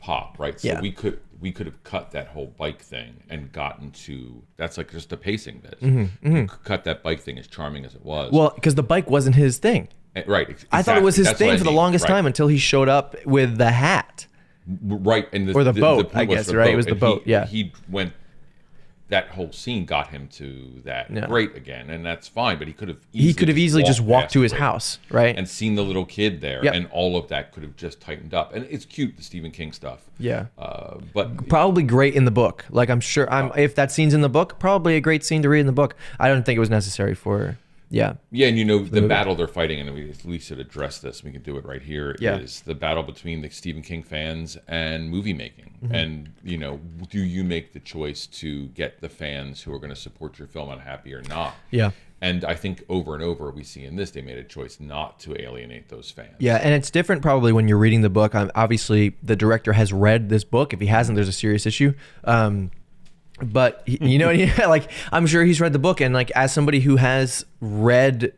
pop, right? So we could have cut that whole bike thing and gotten to, that's like just a pacing bit. You could cut that bike thing, as charming as it was. Well, because the bike wasn't his thing. Right. Exactly. I thought it was his thing for the longest time until he showed up with the hat. Right. And or the boat, I guess, right? It was the boat, He went, that whole scene got him to that great again, and that's fine, but he could have easily just walked to his house, right? And seen the little kid there, and all of that could have just tightened up. And it's cute, the Stephen King stuff. Yeah. But probably great in the book. Like I'm sure if that scene's in the book, probably a great scene to read in the book. I don't think it was necessary for Yeah, and the battle they're fighting, and we at least should address this, we can do it right here, is the battle between the Stephen King fans and movie making. And, do you make the choice to get the fans who are going to support your film unhappy or not? Yeah. And I think over and over we see in this, they made a choice not to alienate those fans. Yeah, and it's different probably when you're reading the book. Obviously, the director has read this book. If he hasn't, there's a serious issue. But like I'm sure he's read the book, and like as somebody who has read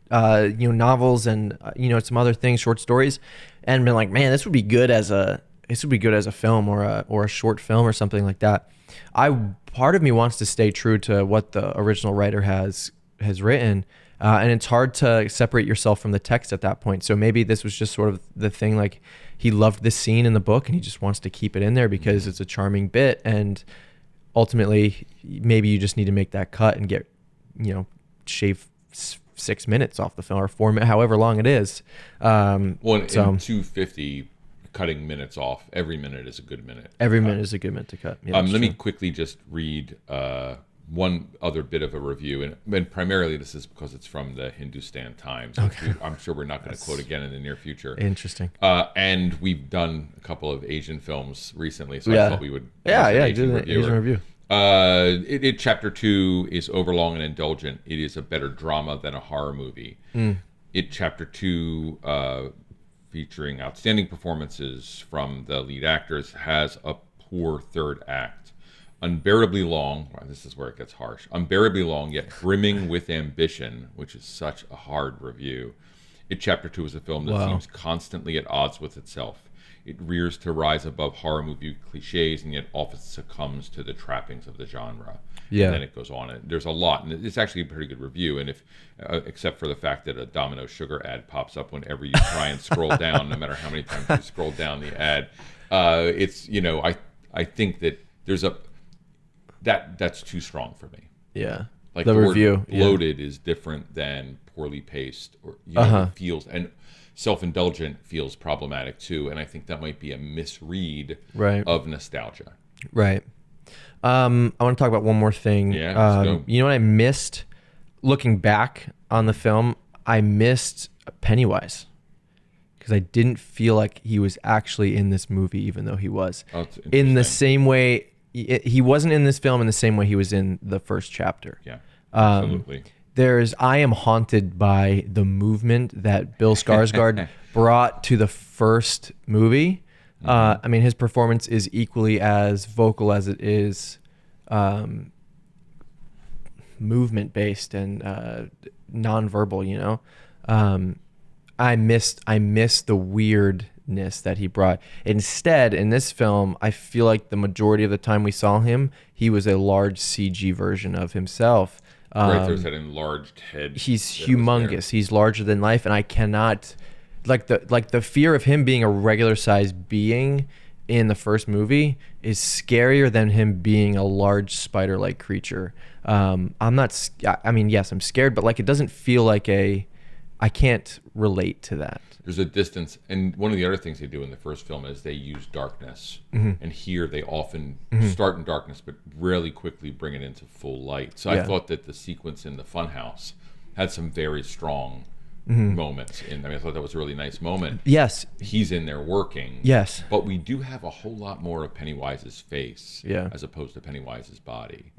novels and some other things, short stories, and been like, man, this would be good as a film or a short film or something like that. Part of me wants to stay true to what the original writer has written, and it's hard to separate yourself from the text at that point. So maybe this was just sort of the thing, like he loved this scene in the book and he just wants to keep it in there because it's a charming bit, and ultimately maybe you just need to make that cut and get shave 6 minutes off the film, or 4 minutes, however long it is. In 250 cutting minutes off, every minute is a good minute. Every minute is a good minute to cut. Let me quickly just read one other bit of a review, and primarily this is because it's from the Hindustan Times, which I'm sure we're not going to quote again in the near future. Interesting. And we've done a couple of Asian films recently, so I thought we would do an Asian review. Chapter 2 is overlong and indulgent. It is a better drama than a horror movie. Chapter 2, featuring outstanding performances from the lead actors, has a poor third act. Unbearably long, this is where it gets harsh, unbearably long yet brimming with ambition, which is such a hard review. Chapter 2 is a film that seems constantly at odds with itself. it rears to rise above horror movie cliches, and yet often succumbs to the trappings of the genre. Yeah. And then it goes on, and there's a lot, and it's actually a pretty good review. And if, except for the fact that a Domino Sugar ad pops up whenever you try and scroll down, no matter how many times you scroll down the ad, it's I think that there's that's too strong for me. Yeah. Like the review word bloated is different than poorly paced, or it feels, and self-indulgent feels problematic too. And I think that might be a misread of nostalgia. Right. I want to talk about one more thing. Yeah, let's go. You know what I missed looking back on the film? I missed Pennywise because I didn't feel like he was actually in this movie, even though he was. Oh, in the same way, he wasn't in this film in the same way he was in the first chapter. Yeah, absolutely. I am haunted by the movement that Bill Skarsgård brought to the first movie. I mean, his performance is equally as vocal as it is movement based and nonverbal. I missed the weirdness that he brought. Instead, in this film, I feel like the majority of the time we saw him, he was a large CG version of himself. Right, there's that enlarged head. He's humongous. He's larger than life, and I cannot. Like the fear of him being a regular sized being in the first movie is scarier than him being a large spider like creature. I'm not. I mean, yes, I'm scared, but like it doesn't feel like I can't relate to that. There's a distance, and one of the other things they do in the first film is they use darkness, and here they often start in darkness, but really quickly bring it into full light. So I thought that the sequence in the funhouse had some very strong moments. I thought that was a really nice moment. Yes. He's in there working. Yes. But we do have a whole lot more of Pennywise's face as opposed to Pennywise's body.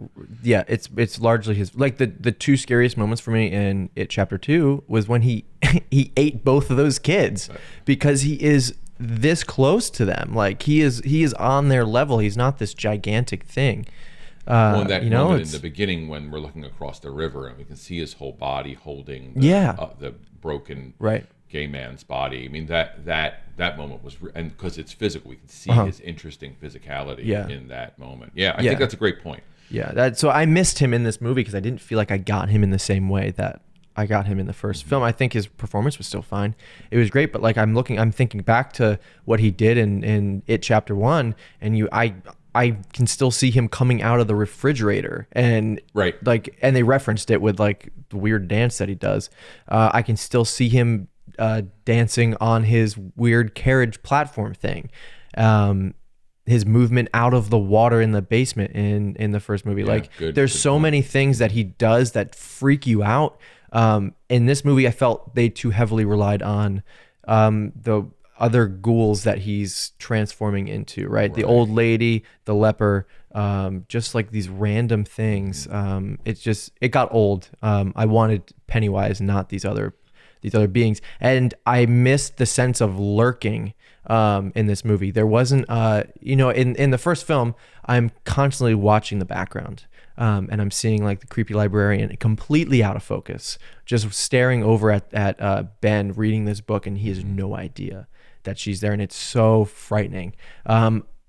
Yeah, it's largely his. Like the two scariest moments for me in It Chapter 2 was when he ate both of those kids because he is this close to them. Like he is on their level. He's not this gigantic thing. Well, that moment in the beginning when we're looking across the river and we can see his whole body holding the broken gay man's body. I mean that moment was, and because it's physical, we can see his interesting physicality in that moment. I think that's a great point. Yeah, so I missed him in this movie because I didn't feel like I got him in the same way that I got him in the first film. I think his performance was still fine. It was great, but like I'm thinking back to what he did in It Chapter 1, and I can still see him coming out of the refrigerator and and they referenced it with like the weird dance that he does. I can still see him dancing on his weird carriage platform thing. His movement out of the water in the basement in the first movie. There's so many things that he does that freak you out. In this movie, I felt they too heavily relied on the other ghouls that he's transforming into, right? The old lady, the leper, just like these random things. It got old. I wanted Pennywise, not these other beings. And I missed the sense of lurking in this movie. There wasn't, in the first film, I'm constantly watching the background. And I'm seeing like the creepy librarian completely out of focus, just staring over at Ben reading this book, and he has no idea that she's there, and it's so frightening.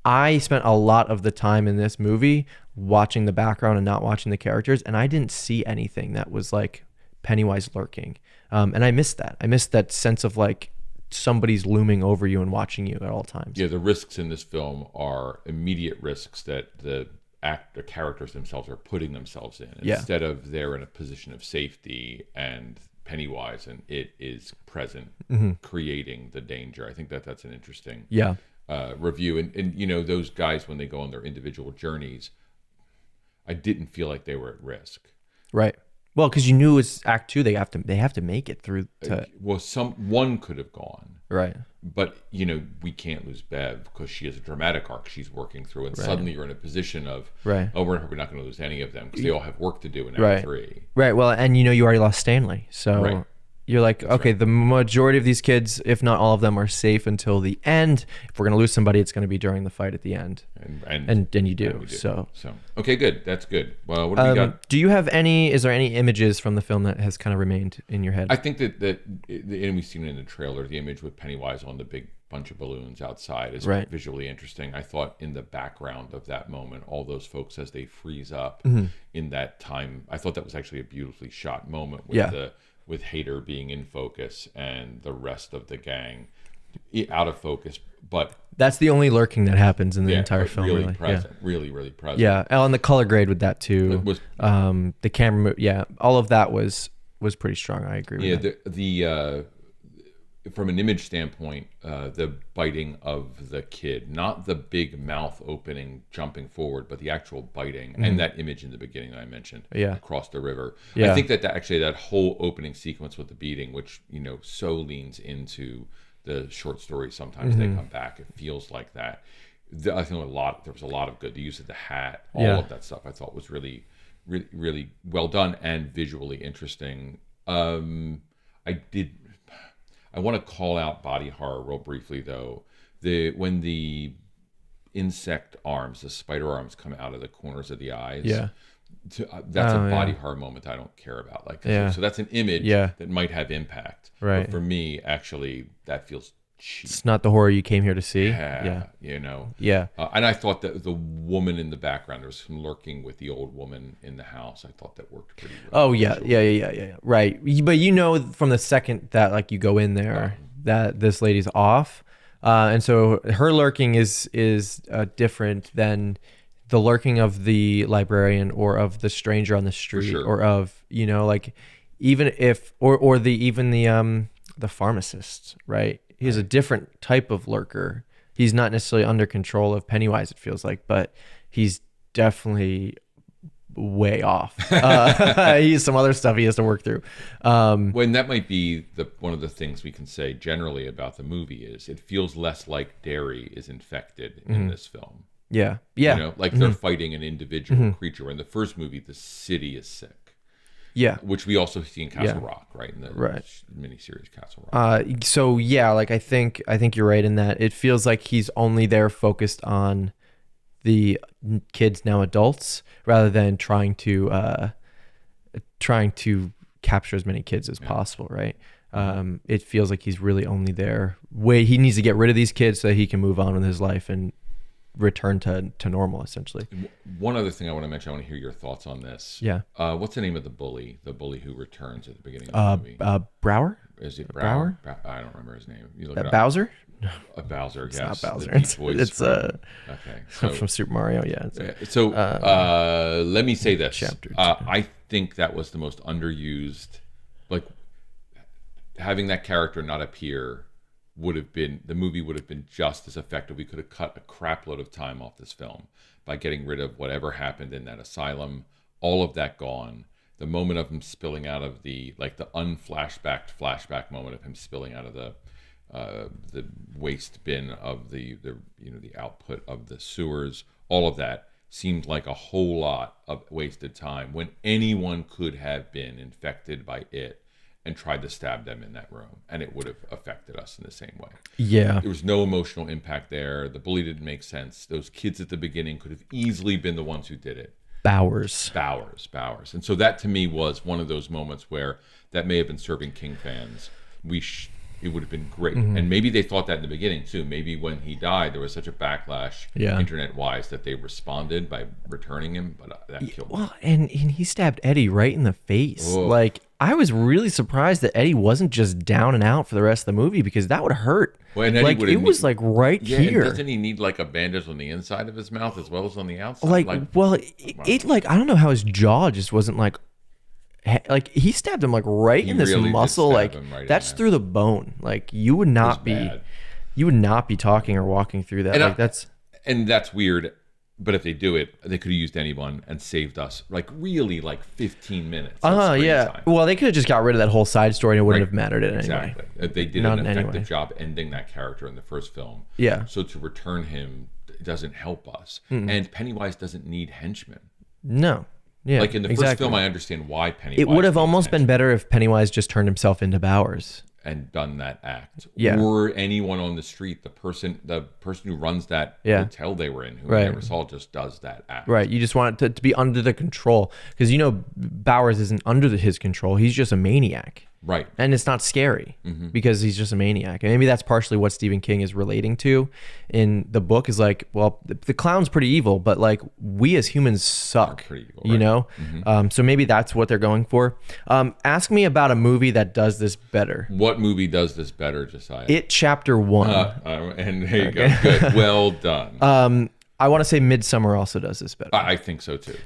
I spent a lot of the time in this movie watching the background and not watching the characters, and I didn't see anything that was like Pennywise lurking. And I missed that. I missed that sense of like somebody's looming over you and watching you at all times. Yeah, the risks in this film are immediate risks that the characters themselves are putting themselves in. Instead of they're in a position of safety and Pennywise and it is present, creating the danger. I think that's an interesting review. And those guys, when they go on their individual journeys, I didn't feel like they were at risk. Right. Well, because you knew it's Act 2, they have to make it through. One could have gone. Right. But we can't lose Bev because she has a dramatic arc she's working through, and suddenly you're in a position of, we're not going to lose any of them because they all have work to do in Act 3. Right. Well, and you already lost Stanley, so You're like, okay, the majority of these kids, if not all of them, are safe until the end. If we're gonna lose somebody, it's gonna be during the fight at the end, and you do. So okay, good. That's good. Well, what do we got? Do you have any? Is there any images from the film that has kind of remained in your head? I think that and we've seen it in the trailer. The image with Pennywise on the big bunch of balloons outside is visually interesting. I thought in the background of that moment, all those folks as they freeze up in that time, I thought that was actually a beautifully shot moment with Hader being in focus and the rest of the gang out of focus. But that's the only lurking that happens in the entire film. Really present, really present. Yeah, and the color grade with that too. It was, the camera, all of that was pretty strong. I agree with that. The from an image standpoint, the biting of the kid, not the big mouth opening, jumping forward, but the actual biting, and that image in the beginning that I mentioned, across the river. I think that actually that whole opening sequence with the beating, which so leans into the short stories. Sometimes they come back. It feels like that. I think there was a lot of good. The use of the hat, all of that stuff, I thought was really, really, really well done and visually interesting. I want to call out body horror real briefly, though. When the insect arms, the spider arms, come out of the corners of the eyes. That's a body horror moment I don't care about. So that's an image that might have impact. Right. But for me, actually, that feels cheap. It's not the horror you came here to see. And I thought that the woman in the background, there was some lurking with the old woman in the house. I thought that worked pretty well. Oh yeah. Right. But from the second that you go in there that this lady's off, and so her lurking is different than the lurking of the librarian or of the stranger on the street, or of even if or the pharmacist, right? He's a different type of lurker. He's not necessarily under control of Pennywise, it feels like, but he's definitely way off. He's some other stuff he has to work through. When that might be one of the things we can say generally about the movie is it feels less like Derry is infected in this film. Yeah. They're fighting an individual creature. In the first movie, the city is sick. Yeah, which we also see in Castle Rock, right? In the miniseries Castle Rock. I think you're right in that it feels like he's only there focused on the kids, now adults, rather than trying to capture as many kids as possible, right? It feels like he's really only there. He needs to get rid of these kids so that he can move on with his life and return to normal, essentially. One other thing I want to mention, I want to hear your thoughts on this. Yeah. What's the name of the bully who returns at the beginning of the movie? Brower? Is it Brower? I don't remember his name. You look it up. Bowser? Bowser, it's yes. Not Bowser. It's from Super Mario, let me say this. I think that was the most underused, having that character not appear the movie would have been just as effective. We could have cut a crap load of time off this film by getting rid of whatever happened in that asylum, all of that gone. The moment of him spilling out of the flashback moment of him spilling out of the waste bin of the output of the sewers, all of that seemed like a whole lot of wasted time when anyone could have been infected by it and tried to stab them in that room, and it would have affected us in the same way. Yeah. There was no emotional impact there. The bully didn't make sense. Those kids at the beginning could have easily been the ones who did it. Bowers. And so that to me was one of those moments where that may have been serving King fans. It would have been great. And maybe they thought that in the beginning too. Maybe when he died, there was such a backlash internet-wise that they responded by returning him, but that killed me. Well, and he stabbed Eddie right in the face. Oh. I was really surprised that Eddie wasn't just down and out for the rest of the movie, because that would hurt. Well, and Eddie it was right here. Doesn't he need a bandage on the inside of his mouth as well as on the outside? I don't know how his jaw just wasn't he stabbed him right in this muscle, that's through the bone. You would not be talking or walking through that. And that's weird. But if they do it, they could have used anyone and saved us 15 minutes. Yeah. Well, they could have just got rid of that whole side story and it wouldn't have mattered anyway. Exactly. They did an effective job ending that character in the first film. Yeah. So to return him doesn't help us. And Pennywise doesn't need henchmen. No. Yeah, like in the first film, I understand why Pennywise. It would have almost been better if Pennywise just turned himself into Bowers and done that act. Yeah. Or anyone on the street, the person who runs that hotel they were in, who we never saw, just does that act. Right. You just want it to be under the control, because Bowers isn't under his control. He's just a maniac. Right. And it's not scary because he's just a maniac. And maybe that's partially what Stephen King is relating to in the book, is like, well, the clown's pretty evil, but like we as humans suck, pretty evil, you know? So maybe that's what they're going for. Ask me about a movie that does this better. What movie does this better, Josiah? It Chapter 1. And there you go. Good. Well done. I want to say Midsommar also does this better. I think so too.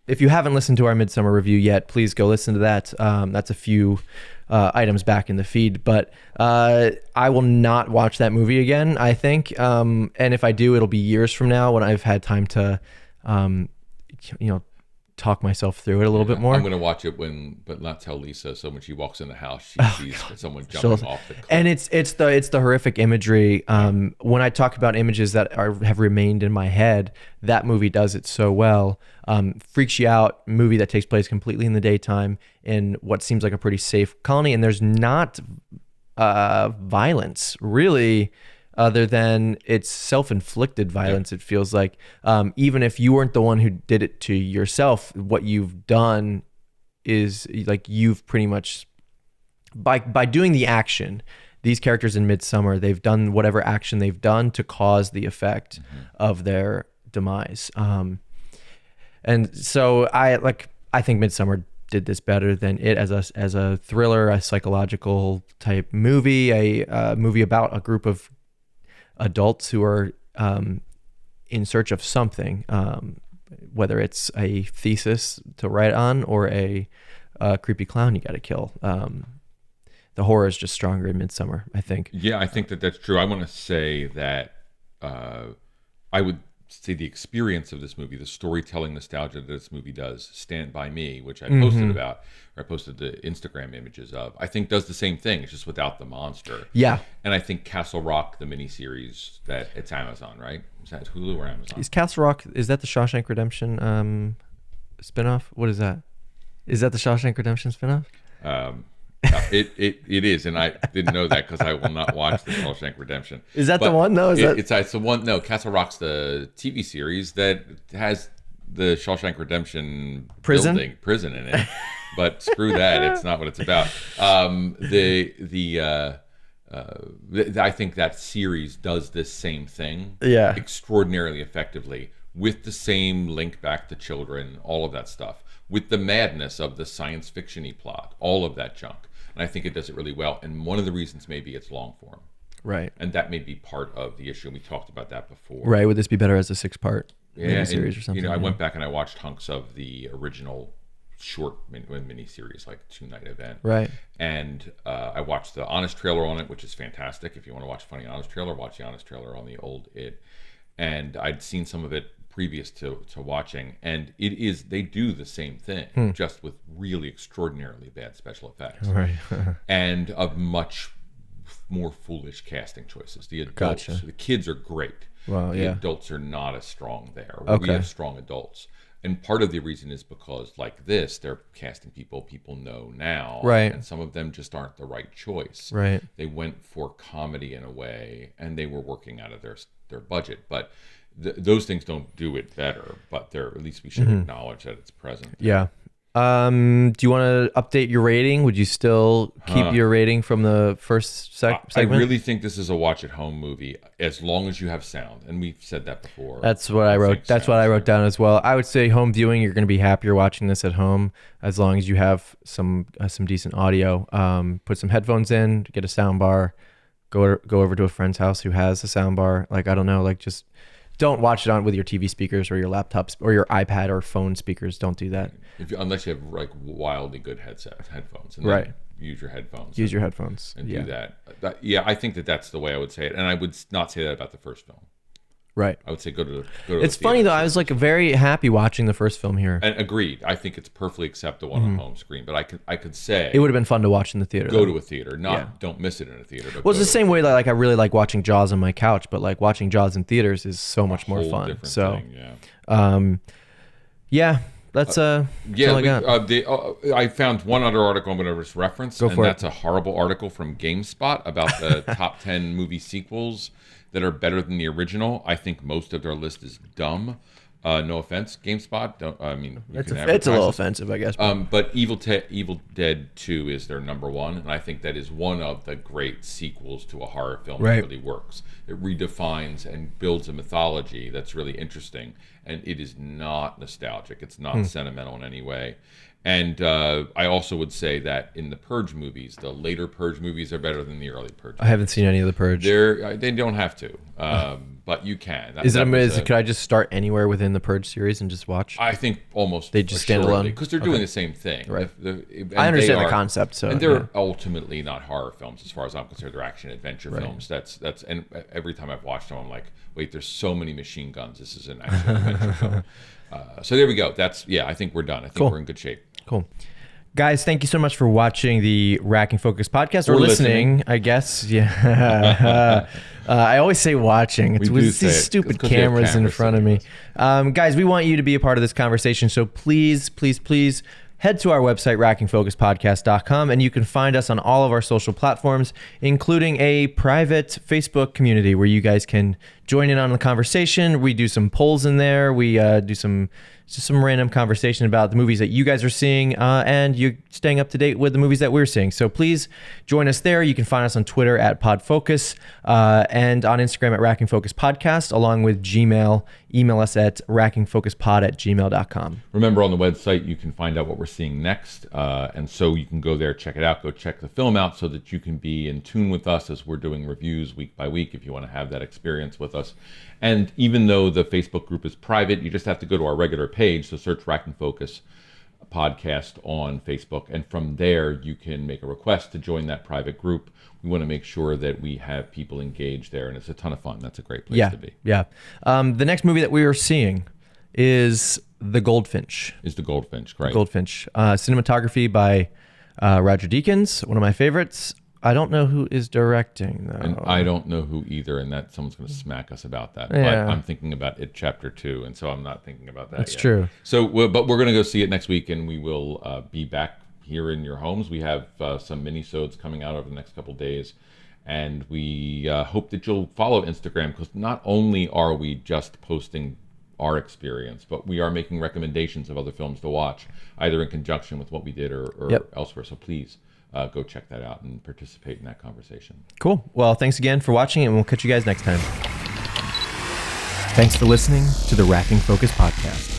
If you haven't listened to our Midsommar review yet, please go listen to that. That's a few items back in the feed. But I will not watch that movie again, I think. And if I do, it'll be years from now when I've had time to, talk myself through it a little bit more. I'm going to watch it but not tell Lisa. So when she walks in the house, she sees someone jumping off the cliff. And it's the horrific imagery. When I talk about images that have remained in my head, that movie does it so well. Freaks you out. Movie that takes place completely in the daytime in what seems like a pretty safe colony, and there's not violence really, other than it's self-inflicted violence. It feels like, even if you weren't the one who did it to yourself, what you've done is like you've pretty much by doing the action. These characters in Midsommar, they've done whatever action they've done to cause the effect of their demise. And so I think Midsommar did this better than it as a thriller, a psychological type movie, a movie about a group of adults who are in search of something, whether it's a thesis to write on or a creepy clown you got to kill. The horror is just stronger in Midsommar, I think. Yeah, I think that's true. I want to say that I would say the experience of this movie, the storytelling nostalgia that this movie does, Stand By Me, which I posted about, or I posted the Instagram images of, I think does the same thing. It's just without the monster. Yeah. And I think Castle Rock, the miniseries, that it's Amazon, right? Is that Hulu or Amazon? Is Castle Rock, is that the Shawshank Redemption spinoff? What is that? Is that the Shawshank Redemption spinoff? It is, and I didn't know that because I will not watch the Shawshank Redemption. Is that the one? No, it's the one. No, Castle Rock's the TV series that has the Shawshank Redemption prison in it. But screw that, it's not what it's about. I think that series does this same thing, extraordinarily effectively, with the same link back to children, all of that stuff, with the madness of the science fiction-y plot, all of that junk. And I think it does it really well. And one of the reasons maybe it's long form. Right. And that may be part of the issue. And we talked about that before. Right. Would this be better as a 6-part miniseries or something? I went back and I watched hunks of the original short miniseries, like 2-night event. Right. And I watched the Honest trailer on it, which is fantastic. If you want to watch a funny Honest trailer, watch the Honest trailer on the old It. And I'd seen some of it previous to watching, and they do the same thing, just with really extraordinarily bad special effects, right? And of much more foolish casting choices. The adults, the kids are great. Well, the adults are not as strong there. We have strong adults, and part of the reason is because, like this, they're casting people know now, right? And some of them just aren't the right choice, right? They went for comedy in a way, and they were working out of their budget, but those things don't do it better, but at least we should acknowledge that it's present. Yeah. Do you want to update your rating? Would you still keep your rating from the first segment? I really think this is a watch-at-home movie, as long as you have sound, and we've said that before. That's what I wrote. That's what I wrote down as well. I would say home viewing. You're going to be happier watching this at home, as long as you have some decent audio. Put some headphones in, get a sound bar, go over to a friend's house who has a sound bar. Like, I don't know, like just. Don't watch it on with your TV speakers or your laptops or your iPad or phone speakers. Don't do that. Unless you have like wildly good headphones. And right. Use your headphones. Use your headphones. And do that. I think that's the way I would say it. And I would not say that about the first film. Right. I would say go to It's funny though. I was like very happy watching the first film here. And agreed. I think it's perfectly acceptable on home screen. But I could say it would have been fun to watch in the theater. Go to a theater. Don't miss it in a theater. Well, it's the same way that like I really like watching Jaws on my couch, but like watching Jaws in theaters is so much more fun. So thing, That's all I got. I found one other article I'm going to just reference, that's a horrible article from GameSpot about the top 10 movie sequels that are better than the original. I think most of their list is dumb. No offense, GameSpot. It's a little offensive, I guess. But Evil Dead 2 is their number one, and I think that is one of the great sequels to a horror film that really works. It redefines and builds a mythology that's really interesting, and it is not nostalgic. It's not sentimental in any way. And I also would say that in the Purge movies, the later Purge movies are better than the early Purge movies. I haven't seen any of the Purge. They don't have to, but you can. Could I just start anywhere within the Purge series and just watch? I think almost they just stand alone because they're doing the same thing. Right. I understand the concept. So and they're ultimately not horror films as far as I'm concerned. They're action adventure films. That's and every time I've watched them, I'm like, wait, there's so many machine guns. This is an action adventure film. So there we go. I think we're done. I think we're in good shape. Cool. Guys, thank you so much for watching the Racking Focus podcast or listening, I guess. Yeah. I always say watching. It's with these stupid cameras in front of me. Guys, we want you to be a part of this conversation. So please, please, please head to our website, rackingfocuspodcast.com, and you can find us on all of our social platforms, including a private Facebook community where you guys can join in on the conversation. We do some polls in there. We do some random conversation about the movies that you guys are seeing, and you're staying up to date with the movies that we're seeing. So please join us there. You can find us on Twitter at PodFocus and on Instagram at Racking Focus Podcast, along with Gmail. Email us at rackingfocuspod@gmail.com. Remember, on the website, you can find out what we're seeing next, and so you can go there, check it out, go check the film out so that you can be in tune with us as we're doing reviews week by week if you want to have that experience with us. And even though the Facebook group is private, you just have to go to our regular page, so search Racking Focus Podcast on Facebook, and from there you can make a request to join that private group. We want to make sure that we have people engaged there, and it's a ton of fun. That's a great place to be. Yeah. The next movie that we are seeing is The Goldfinch. Great. Goldfinch. Cinematography by Roger Deakins, one of my favorites. I don't know who is directing, though. And I don't know who either, and that someone's going to smack us about that. Yeah. But I'm thinking about it Chapter 2, and so I'm not thinking about that That's yet. true. So, but we're going to go see it next week, and we will be back here in your homes. We have some mini-sodes coming out over the next couple days, and we hope that you'll follow Instagram, because not only are we just posting our experience, but we are making recommendations of other films to watch, either in conjunction with what we did or elsewhere. So please go check that out and participate in that conversation. Cool. Well, thanks again for watching, and we'll catch you guys next time. Thanks for listening to the Racking Focus Podcast.